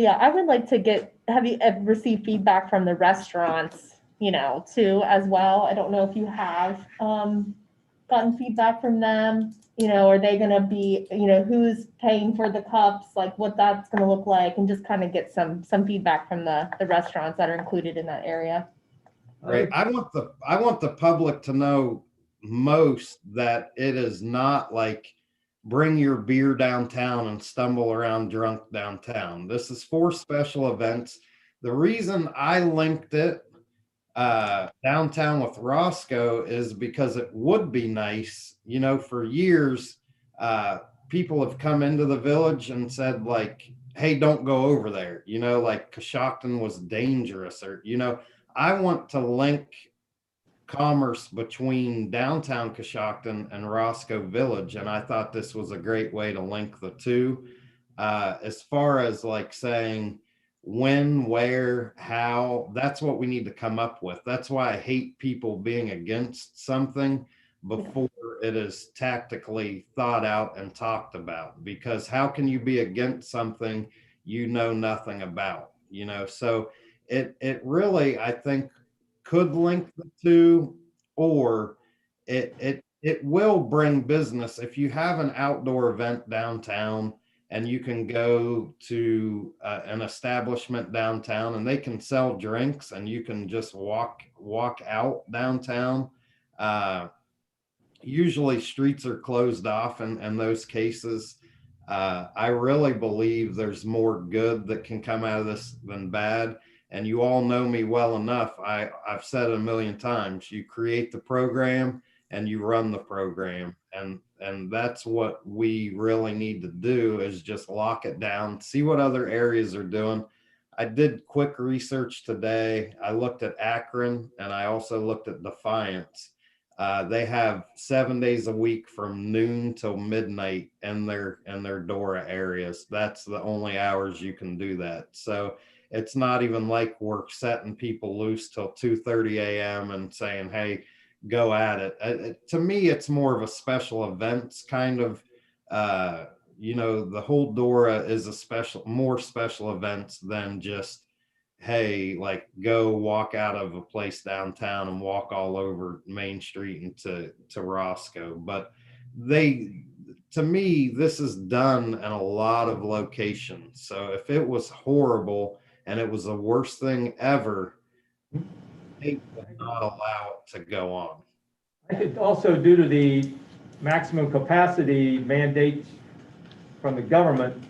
like to have you received feedback from the restaurants, too, as well. I don't know if you have, gotten feedback from them, are they gonna be, who's paying for the cups, like what that's gonna look like, and just kind of get some feedback from the restaurants that are included in that area. Right. I want the public to know most that it is not like bring your beer downtown and stumble around drunk downtown. This is for special events. The reason I linked it downtown with Roscoe is because it would be nice, for years, people have come into the village and said like, hey, don't go over there, like Coshocton was dangerous, or, I want to link commerce between downtown Coshocton and Roscoe Village, and I thought this was a great way to link the two. As far as like saying when, where, how, that's what we need to come up with. That's why I hate people being against something before it is tactically thought out and talked about, because how can you be against something you know nothing about, so it really, I think, could link the two, or it will bring business. If you have an outdoor event downtown and you can go to an establishment downtown and they can sell drinks and you can just walk out downtown. Usually streets are closed off in those cases. I really believe there's more good that can come out of this than bad. And you all know me well enough. I've said it a million times, you create the program and you run the program. And that's what we really need to do, is just lock it down, see what other areas are doing. I did quick research today. I looked at Akron and I also looked at Defiance. They have 7 days a week from noon till midnight in their Dora areas. That's the only hours you can do that. So it's not even like we're setting people loose till 2:30 a.m. and saying, hey, go at it. To me, it's more of a special events kind of, the whole Dora is more special events than just, hey, like go walk out of a place downtown and walk all over Main Street into Roscoe. But to me, this is done in a lot of locations. So if it was horrible and it was the worst thing ever, they would not allow it to go on. I could also, due to the maximum capacity mandates from the government,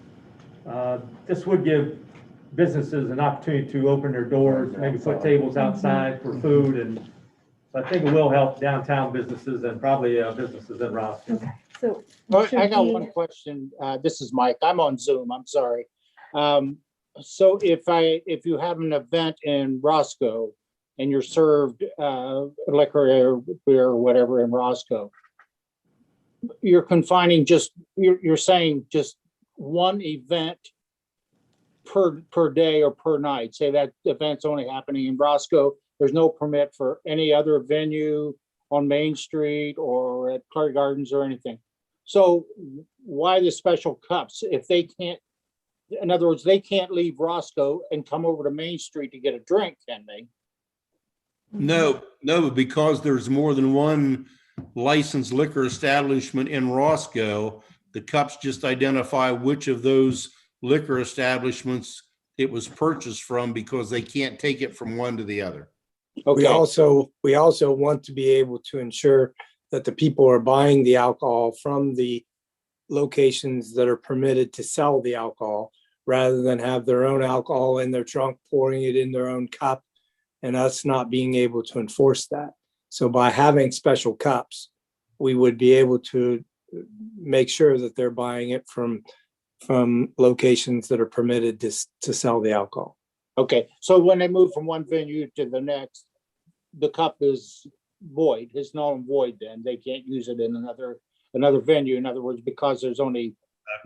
this would give businesses an opportunity to open their doors, maybe put tables outside for food, and so I think it will help downtown businesses and probably businesses in Roscoe. Okay, so. I got one question. This is Mike. I'm on Zoom. I'm sorry. So if you have an event in Roscoe and you're served liquor or beer or whatever in Roscoe, you're confining you're saying just one event per day or per night. Say that event's only happening in Roscoe. There's no permit for any other venue on Main Street or at Clary Gardens or anything. So why the special cups? If they can't, in other words, they can't leave Roscoe and come over to Main Street to get a drink, can they? No, because there's more than one licensed liquor establishment in Roscoe. The cups just identify which of those liquor establishments it was purchased from, because they can't take it from one to the other. Okay. We also want to be able to ensure that the people are buying the alcohol from the locations that are permitted to sell the alcohol, rather than have their own alcohol in their trunk, pouring it in their own cup, and us not being able to enforce that. So by having special cups, we would be able to make sure that they're buying it from locations that are permitted to sell the alcohol. Okay, so when they move from one venue to the next, the cup is void, it's null and void, then they can't use it in another venue. In other words, because there's only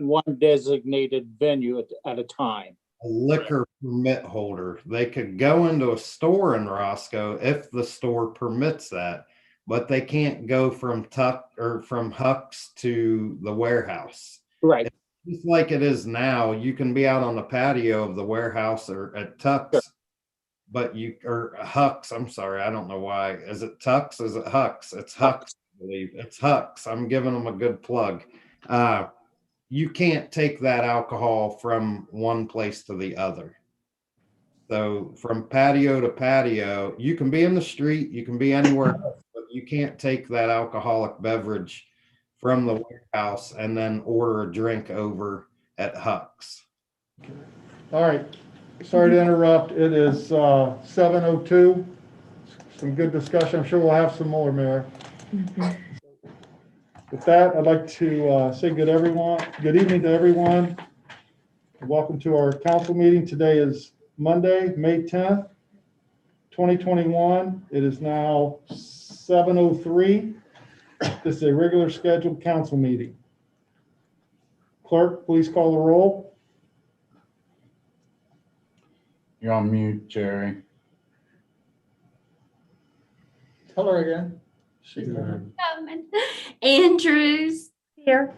one designated venue at a time. A liquor permit holder, they could go into a store in Roscoe if the store permits that, but they can't go from Huck's to the warehouse. Right. just like it is now, you can be out on the patio of the warehouse or at Tuck's, or Huck's, I'm sorry, I don't know why. Is it Tuck's? Is it Huck's? It's Huck's, I believe. It's Huck's. I'm giving them a good plug. You can't take that alcohol from one place to the other. So from patio to patio, you can be in the street, you can be anywhere else, but you can't take that alcoholic beverage from the warehouse and then order a drink over at Huck's. All right, sorry to interrupt. It is 7:02. Some good discussion. I'm sure we'll have some more, Mayor. With that, I'd like to say good evening to everyone. Welcome to our council meeting. Today is Monday, May 10th, 2021. It is now 7:03. This is a regular scheduled council meeting. Clerk, please call the roll. You're on mute, Jerry. Tell her again. Andrews, Here.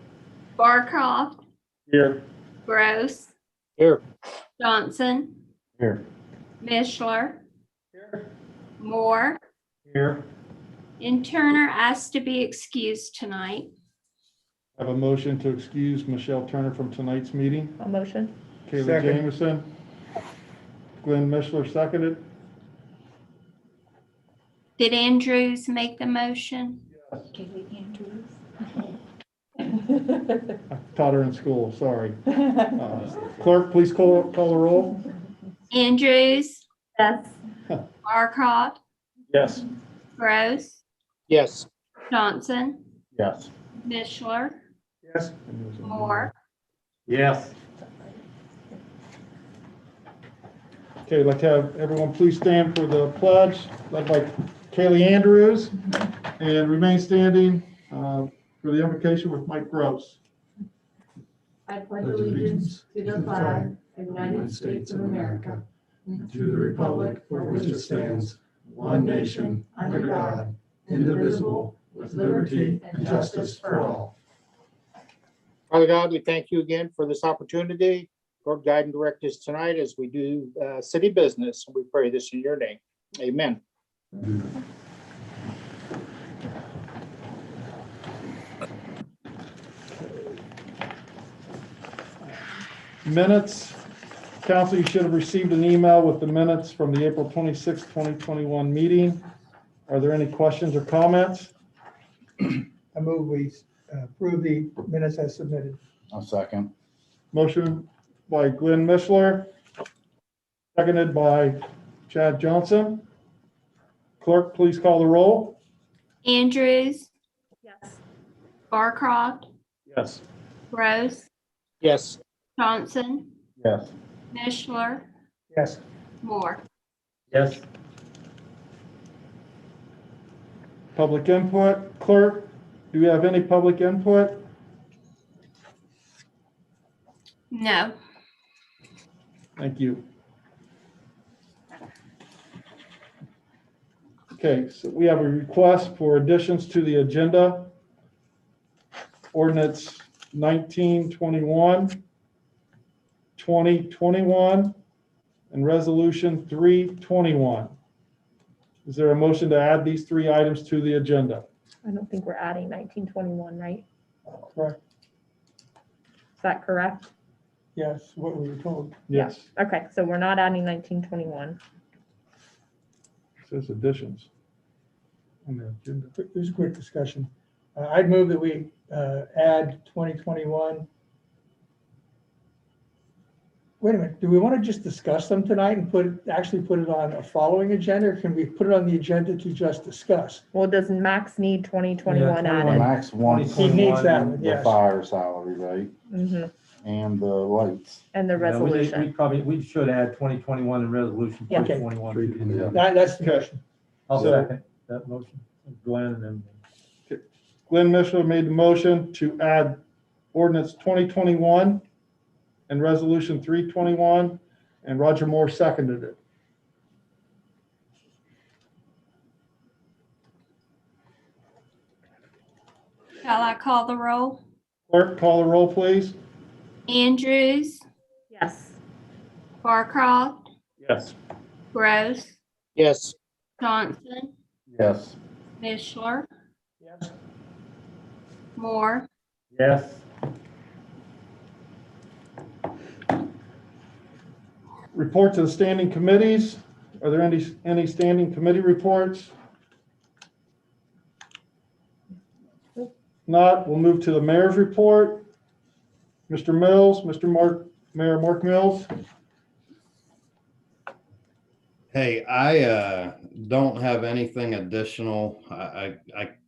Barcroft, Here. Gross, Here. Johnson, Here. Mishler, Here. Moore, Here. and Turner asked to be excused tonight. I have a motion to excuse Michelle Turner from tonight's meeting. A motion. Kaylee Second. Jameson. Glenn Mishler seconded. Did Andrews make the motion? Kaylee Andrews. I taught her in school, sorry. Clerk, please call the roll. Andrews, Yes. Barcroft, Yes. Gross, Yes. Johnson, Yes. Mishler, Yes. Moore, Yes. Okay, I'd like to have everyone please stand for the pledge, led by Kaylee Andrews, and remain standing for the invocation with Mike Gross. I pledge allegiance to the flag of the United States of America and to the republic for which it stands, one nation, under God, indivisible, with liberty and justice for all. Father God, we thank you again for this opportunity. Lord, guide and direct us tonight as we do city business. We pray this in your name. Amen. Minutes. Council, you should have received an email with the minutes from the April 26, 2021 meeting. Are there any questions or comments? I move we approve the minutes as submitted. I'll second. Motion by Glenn Mishler, seconded by Chad Johnson. Clerk, please call the roll. Andrews, Yes. Barcroft, Yes. Gross, Yes. Johnson, Yes. Mishler, Yes. Moore. Yes. Public input. Clerk, do we have any public input? No. Thank you. Okay, so we have a request for additions to the agenda. Ordinance 1921, 2021, and Resolution 321. Is there a motion to add these three items to the agenda? I don't think we're adding 1921, right? Correct. Is that correct? Yes, what we were told. Yes, Okay, so we're not adding 1921. it says additions on the agenda. There's a quick discussion. I'd move that we add 2021. Wait a minute, do we want to just discuss them tonight and actually put it on a following agenda, or can we put it on the agenda to just discuss? Well, does Max need 2021 added? Max wants He needs that one, the yes. fire salary, right? Mhm. And the lights. And the resolution. We should add 2021 and resolution Yeah. 2021. That's the motion. I'll So- second that motion. Glenn and Glenn Mishler made the motion to add ordinance 2021 and resolution 321, and Roger Moore seconded it. Shall I call the roll? Clerk, call the roll, please. Andrews, Yes. Barcroft, Yes. Gross, Yes. Johnson, Yes. Mishler, Yes. Moore, Yes. Reports of the standing committees. Are there any standing committee reports? Not, we'll move to the mayor's report. Mr. Mills, Mayor Mark Mills. Hey, I don't have anything additional. I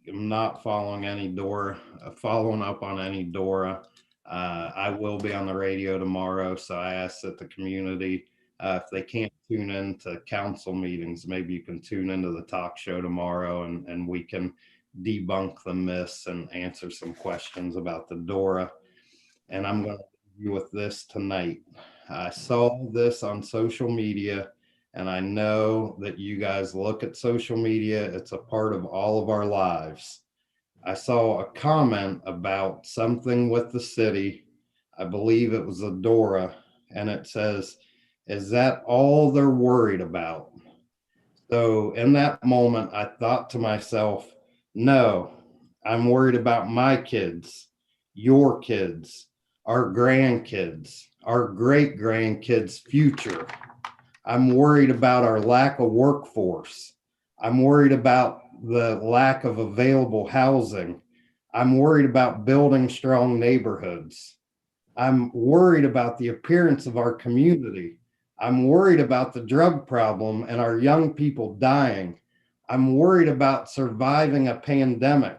am not following up on any DORA. I will be on the radio tomorrow, so I ask that the community, if they can't tune in to council meetings, maybe you can tune into the talk show tomorrow and we can debunk the myths and answer some questions about the DORA. And I'm going to leave you with this tonight. I saw this on social media. And I know that you guys look at social media. It's a part of all of our lives. I saw a comment about something with the city. I believe it was a DORA, and it says, is that all they're worried about? So in that moment, I thought to myself, no, I'm worried about my kids, your kids, our grandkids, our great grandkids' future. I'm worried about our lack of workforce. I'm worried about the lack of available housing. I'm worried about building strong neighborhoods. I'm worried about the appearance of our community. I'm worried about the drug problem and our young people dying. I'm worried about surviving a pandemic.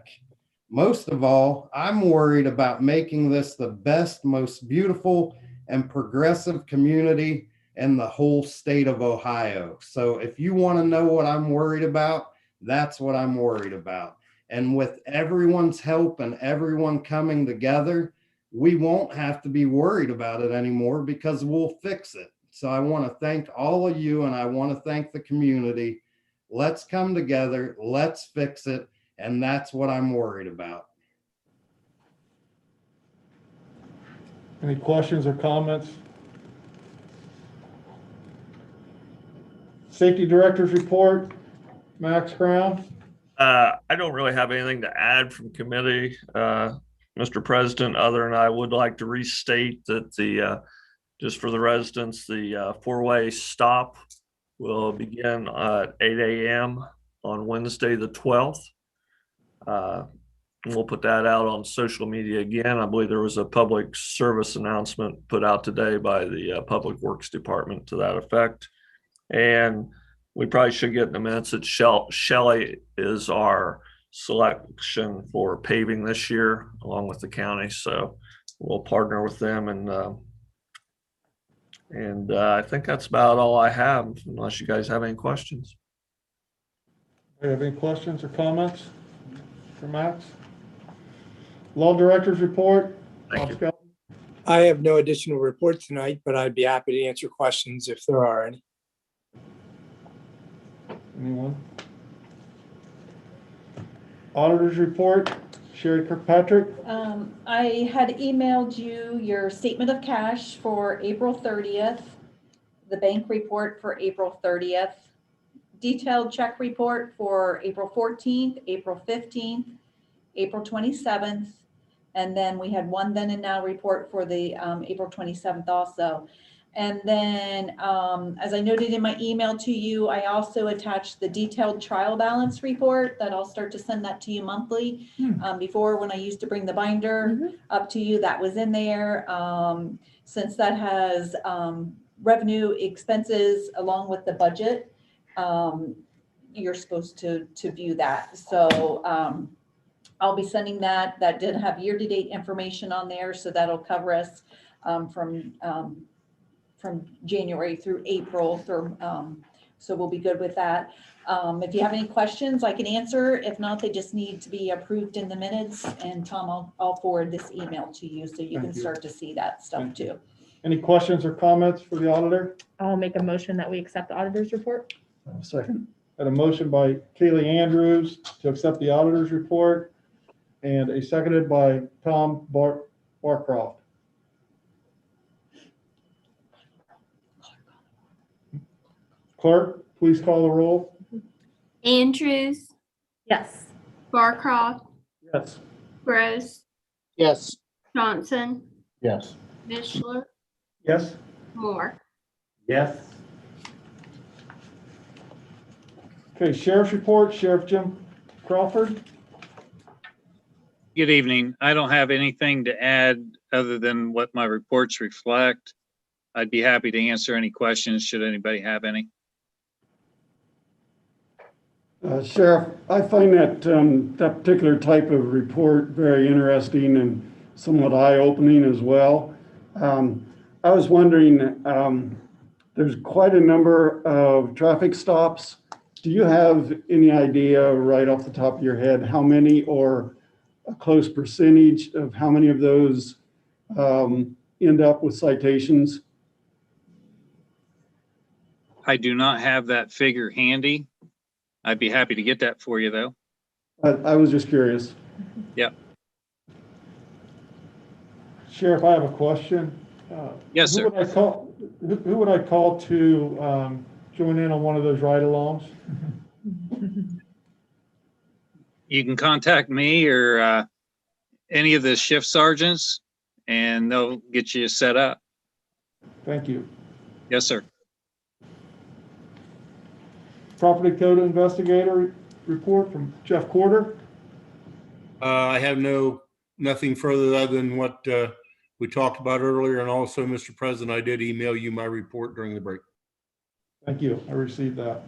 Most of all, I'm worried about making this the best, most beautiful and progressive community in the whole state of Ohio. So if you want to know what I'm worried about, that's what I'm worried about. And with everyone's help and everyone coming together, we won't have to be worried about it anymore because we'll fix it. So I want to thank all of you and I want to thank the community. Let's come together, let's fix it. And that's what I'm worried about. Any questions or comments? Safety Director's report, Max Brown. I don't really have anything to add from committee, Mr. President, other than I would like to restate that just for the residents, the four-way stop will begin at 8 a.m. on Wednesday, the 12th. We'll put that out on social media again. I believe there was a public service announcement put out today by the Public Works Department to that effect. And we probably should get in the minutes that Shelley is our selection for paving this year, along with the county. So we'll partner with them, and I think that's about all I have, unless you guys have any questions. Do you have any questions or comments for Max? Law Director's report. Thank you. I have no additional report tonight, but I'd be happy to answer questions if there are any. Anyone? Auditor's report, Sherry Kirkpatrick. I had emailed you your statement of cash for April 30th, the bank report for April 30th, detailed check report for April 14th, April 15th, April 27th, and then we had one then and now report for the April 27th also. And then, as I noted in my email to you, I also attached the detailed trial balance report that I'll start to send that to you monthly. Before, when I used to bring the binder up to you, that was in there. Since that has revenue, expenses along with the budget, you're supposed to view that. So I'll be sending that. That did have year-to-date information on there, so that'll cover us from January through April, so we'll be good with that. If you have any questions, I can answer. If not, they just need to be approved in the minutes. And Tom, I'll forward this email to you so you can start to see that stuff too. Any questions or comments for the auditor? I'll make a motion that we accept the auditor's report. Second. Had a motion by Kaylee Andrews to accept the auditor's report and a seconded by Tom Barcroft. Clerk, please call the roll. Andrews, Yes. Barcroft, Yes. Gross, Yes. Johnson, Yes. Mishler, Yes. Moore. Yes. Okay, Sheriff's Report, Sheriff Jim Crawford. Good evening. I don't have anything to add other than what my reports reflect. I'd be happy to answer any questions should anybody have any. Sheriff, I find that that particular type of report very interesting and somewhat eye-opening as well. I was wondering, there's quite a number of traffic stops. Do you have any idea right off the top of your head how many or a close percentage of how many of those end up with citations? I do not have that figure handy. I'd be happy to get that for you though. I was just curious. Yep. Sheriff, I have a question. Yes, sir. Who would I call to join in on one of those ride-alongs? You can contact me or any of the shift sergeants and they'll get you set up. Thank you. Yes, sir. Property Code Investigator report from Jeff Quarter. I have nothing further other than what we talked about earlier. And also, Mr. President, I did email you my report during the break. Thank you. I received that.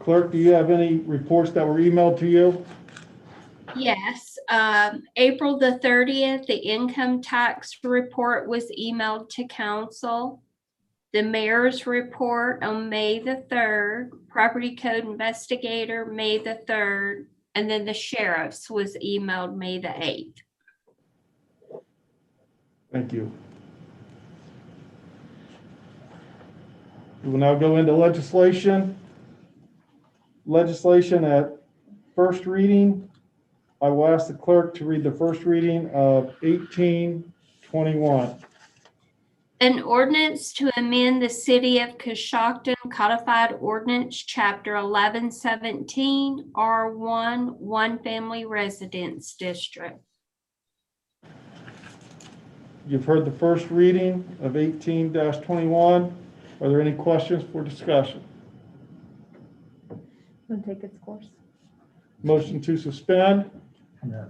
Clerk, do you have any reports that were emailed to you? Yes, April the 30th, the income tax report was emailed to council. The mayor's report on May the 3rd, property code investigator, May the 3rd, and then the sheriff's was emailed May the 8th. Thank you. We will now go into legislation. Legislation at first reading. I will ask the clerk to read the first reading of 1821. An ordinance to amend the City of Coshocton Codified Ordinance, Chapter 1117, R1, One Family Residence District. You've heard the first reading of 18-21. Are there any questions for discussion? Gonna take its course. Motion to suspend?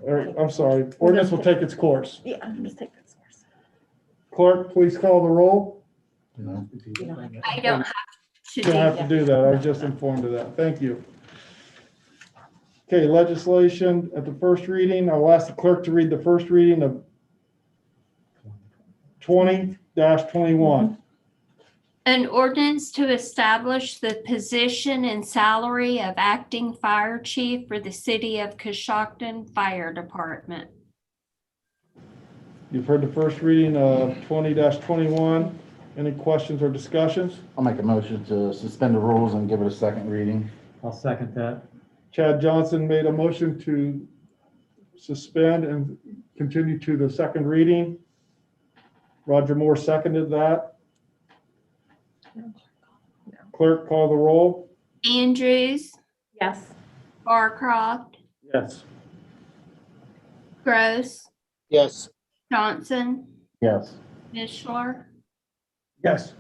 Or, I'm sorry, ordinance will take its course. Yeah, just take its course. Clerk, please call the roll. I don't have to You don't have do to do that. I was just informed of that. Thank you. Okay, legislation at the first reading. I will ask the clerk to read the first reading of 20-21. An ordinance to establish the position and salary of acting fire chief for the City of Coshocton Fire Department. You've heard the first reading of 20-21. Any questions or discussions? I'll make a motion to suspend the rules and give it a second reading. I'll second that. Chad Johnson made a motion to suspend and continue to the second reading. Roger Moore seconded that. Clerk, call the roll. Andrews, Yes. Barcroft, Yes. Gross, Yes. Johnson, Yes. Mishler, Yes.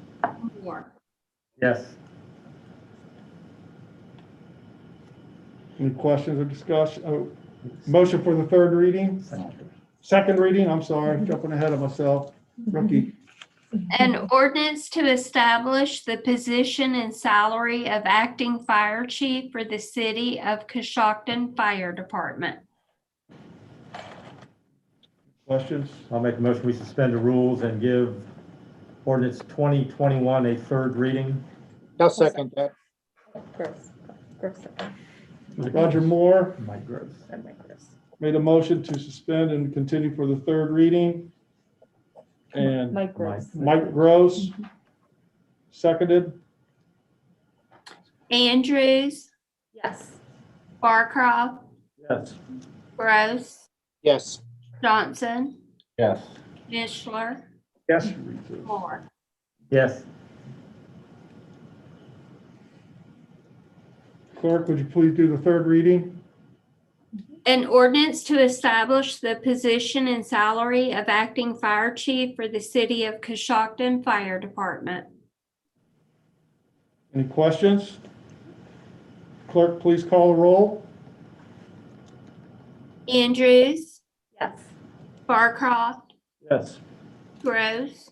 Moore. Yes. Any questions or discussion? Oh, motion for the third reading? Second reading, I'm sorry, jumping ahead of myself. Rookie. An ordinance to establish the position and salary of acting fire chief for the City of Coshocton Fire Department. Questions? I'll make a motion, we suspend the rules and give ordinance 2021 a third reading. I'll second that. Gross. Gross. Roger Moore Mike Gross. And Mike Gross. made a motion to suspend and continue for the third reading. And Mike Gross. Mike Gross seconded. Andrews, Yes. Barcroft, Yes. Gross, Yes. Johnson, Yes. Mishler, Yes. Moore. Yes. Clerk, would you please do the third reading? An ordinance to establish the position and salary of acting fire chief for the city of Coshocton Fire Department. Any questions? Clerk, please call the roll. Andrews, Yes. Barcroft, Yes. Gross,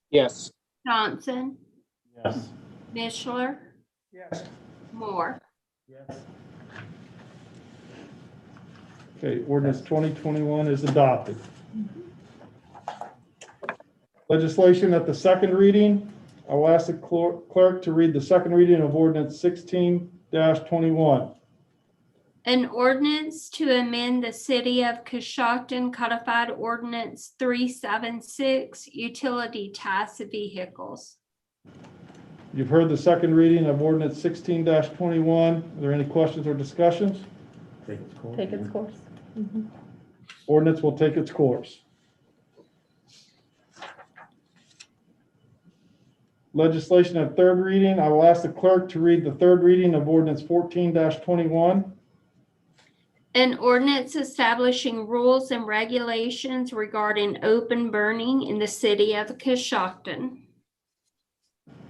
Yes. Johnson, Yes. Mishler, Yes. Moore. Yes. Okay, ordinance 2021 is adopted. Legislation at the second reading. I will ask the clerk to read the second reading of ordinance 16-21. An ordinance to amend the city of Coshocton Codified Ordinance 376, utility tax vehicles. You've heard the second reading of ordinance 16-21. Are there any questions or discussions? Take its course. Mhm. Ordinance will take its course. Legislation at third reading. I will ask the clerk to read the third reading of ordinance 14-21. An ordinance establishing rules and regulations regarding open burning in the city of Coshocton.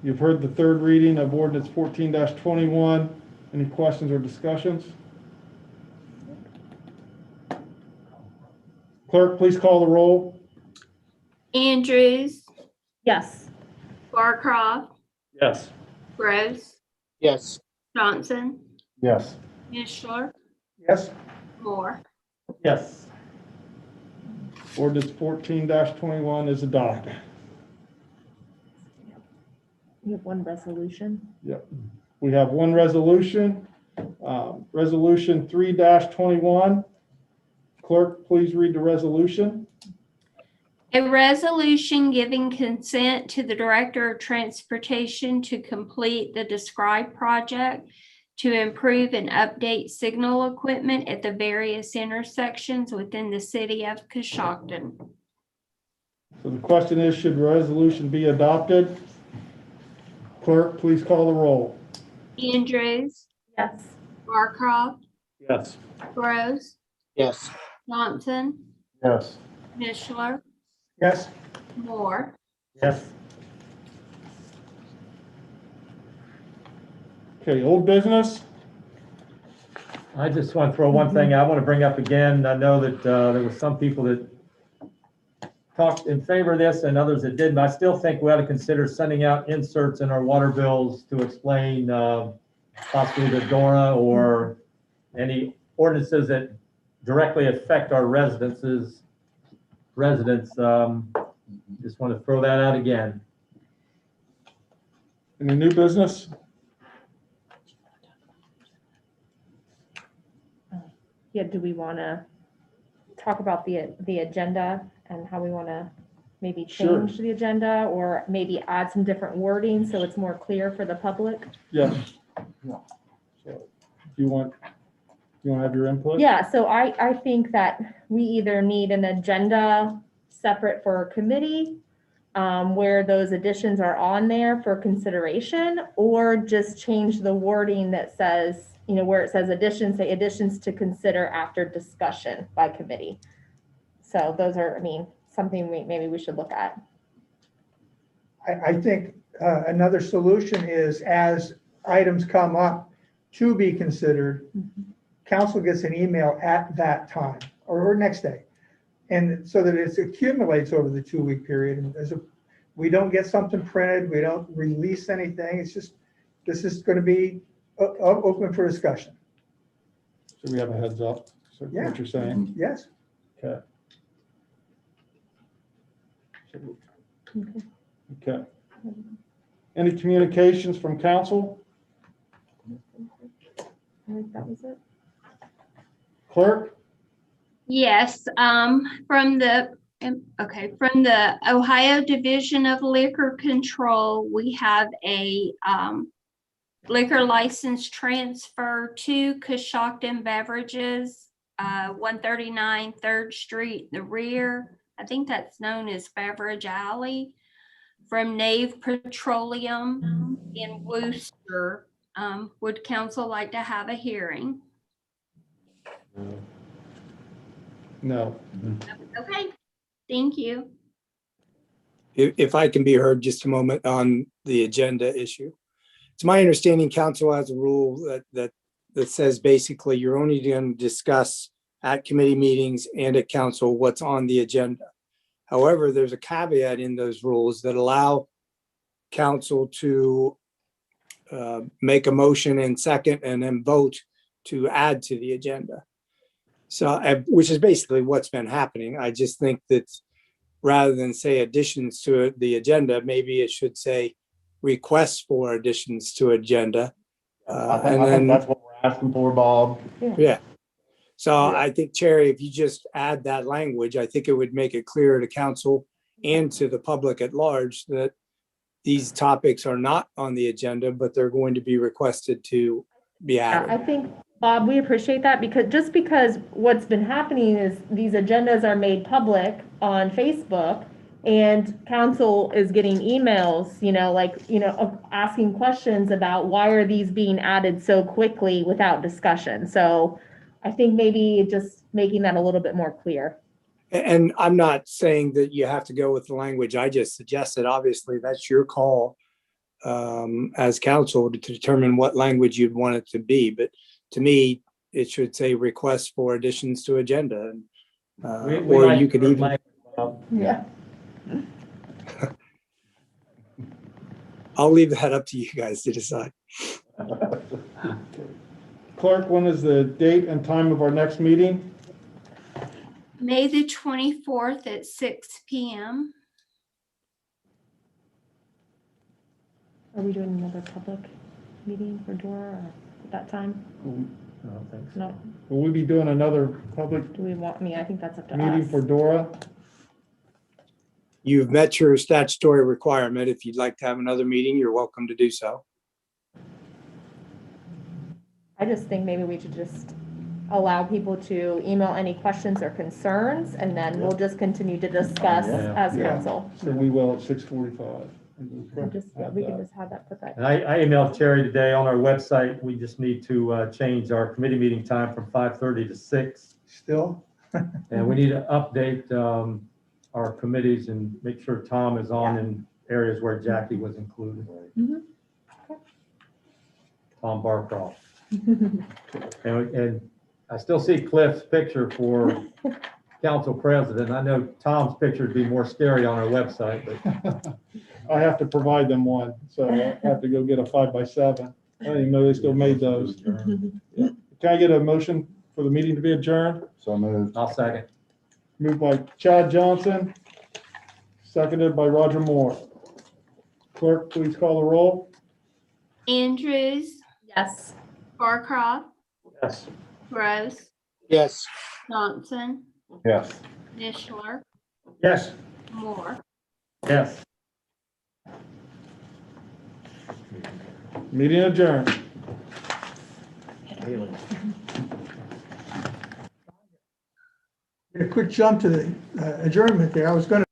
You've heard the third reading of ordinance 14-21. Any questions or discussions? Clerk, please call the roll. Andrews, Yes. Barcroft, Yes. Gross, Yes. Johnson, Yes. Mishler, Yes. Moore. Yes. Ordinance 14-21 is adopted. We have one resolution. Yep. We have one resolution, resolution 3-21. Clerk, please read the resolution. A resolution giving consent to the Director of Transportation to complete the described project to improve and update signal equipment at the various intersections within the city of Coshocton. So the question is, should the resolution be adopted? Clerk, please call the roll. Andrews, Yes. Barcroft, Yes. Gross, Yes. Johnson, Yes. Mishler, Yes. Moore. Yes. Okay, old business. I just want to throw one thing I want to bring up again. I know that there were some people that talked in favor of this and others that didn't. I still think we ought to consider sending out inserts in our water bills to explain possibly the DORA or any ordinances that directly affect our residents. Just want to throw that out again. Any new business? Yeah, do we want to talk about the agenda and how we want to maybe Sure. change the agenda or maybe add some different wording so it's more clear for the public? Yes. So, you want to have your input? Yeah, so I think that we either need an agenda separate for a committee where those additions are on there for consideration, or just change the wording that says, where it says additions, say additions to consider after discussion by committee. So those are, something maybe we should look at. I think another solution is as items come up to be considered, council gets an email at that time or next day. And so that it accumulates over the 2-week period. And we don't get something printed, we don't release anything. It's just, this is going to be open for discussion. So we have a heads up. So Yeah. what you're saying? Yes. Okay. Okay. Any communications from council? I think that was it. Clerk? Yes, from the Ohio Division of Liquor Control, we have a liquor license transfer to Coshocton Beverages, 139 3rd Street, the rear. I think that's known as Beverage Alley. from Nave Petroleum in Worcester. Would council like to have a hearing? No. Okay, thank you. If I can be heard just a moment on the agenda issue. It's my understanding council has a rule that says basically you're only going to discuss at committee meetings and at council what's on the agenda. However, there's a caveat in those rules that allow council to make a motion and second and then vote to add to the agenda. So, which is basically what's been happening. I just think that rather than say additions to the agenda, maybe it should say requests for additions to agenda. I think that's what we're asking for, Bob. Yeah. So I think, Cherry, if you just add that language, I think it would make it clear to council and to the public at large that these topics are not on the agenda, but they're going to be requested to be added. I think, Bob, we appreciate that because what's been happening is these agendas are made public on Facebook and council is getting emails, asking questions about why are these being added so quickly without discussion. So I think maybe just making that a little bit more clear. And I'm not saying that you have to go with the language. I just suggested, obviously, that's your call as council to determine what language you'd want it to be. But to me, it should say request for additions to agenda. Or you could even. Yeah. I'll leave that up to you guys to decide. Clerk, when is the date and time of our next meeting? May the 24th at 6 p.m. Are we doing another public meeting for Dora at that time? I don't think so. No. Will we be doing another public Do we want me? I think that's up to meeting us. for Dora? You've met your statutory requirement. If you'd like to have another meeting, you're welcome to do so. I just think maybe we should just allow people to email any questions or concerns, and then we'll just continue to discuss as Yeah. council. So we will at 6:45. We can just have that put that. And I emailed Terry today on our website. We just need to change our committee meeting time from 5:30 to 6. Still? And we need to update our committees and make sure Tom is on in areas where Jackie was included. Mhm. Tom Barcroft. And I still see Cliff's picture for council president. I know Tom's picture would be more scary on our website, but I have to provide them one, so I have to go get a 5x7. I didn't even know they still made those. Yeah. Can I get a motion for the meeting to be adjourned? So moved. I'll second. Moved by Chad Johnson, seconded by Roger Moore. Clerk, please call the roll. Andrews, Yes. Barcroft, Yes. Gross, Yes. Johnson, Yes. Mishler, Yes. Moore. Yes. Meeting adjourned. A quick jump to the adjournment there. I was going to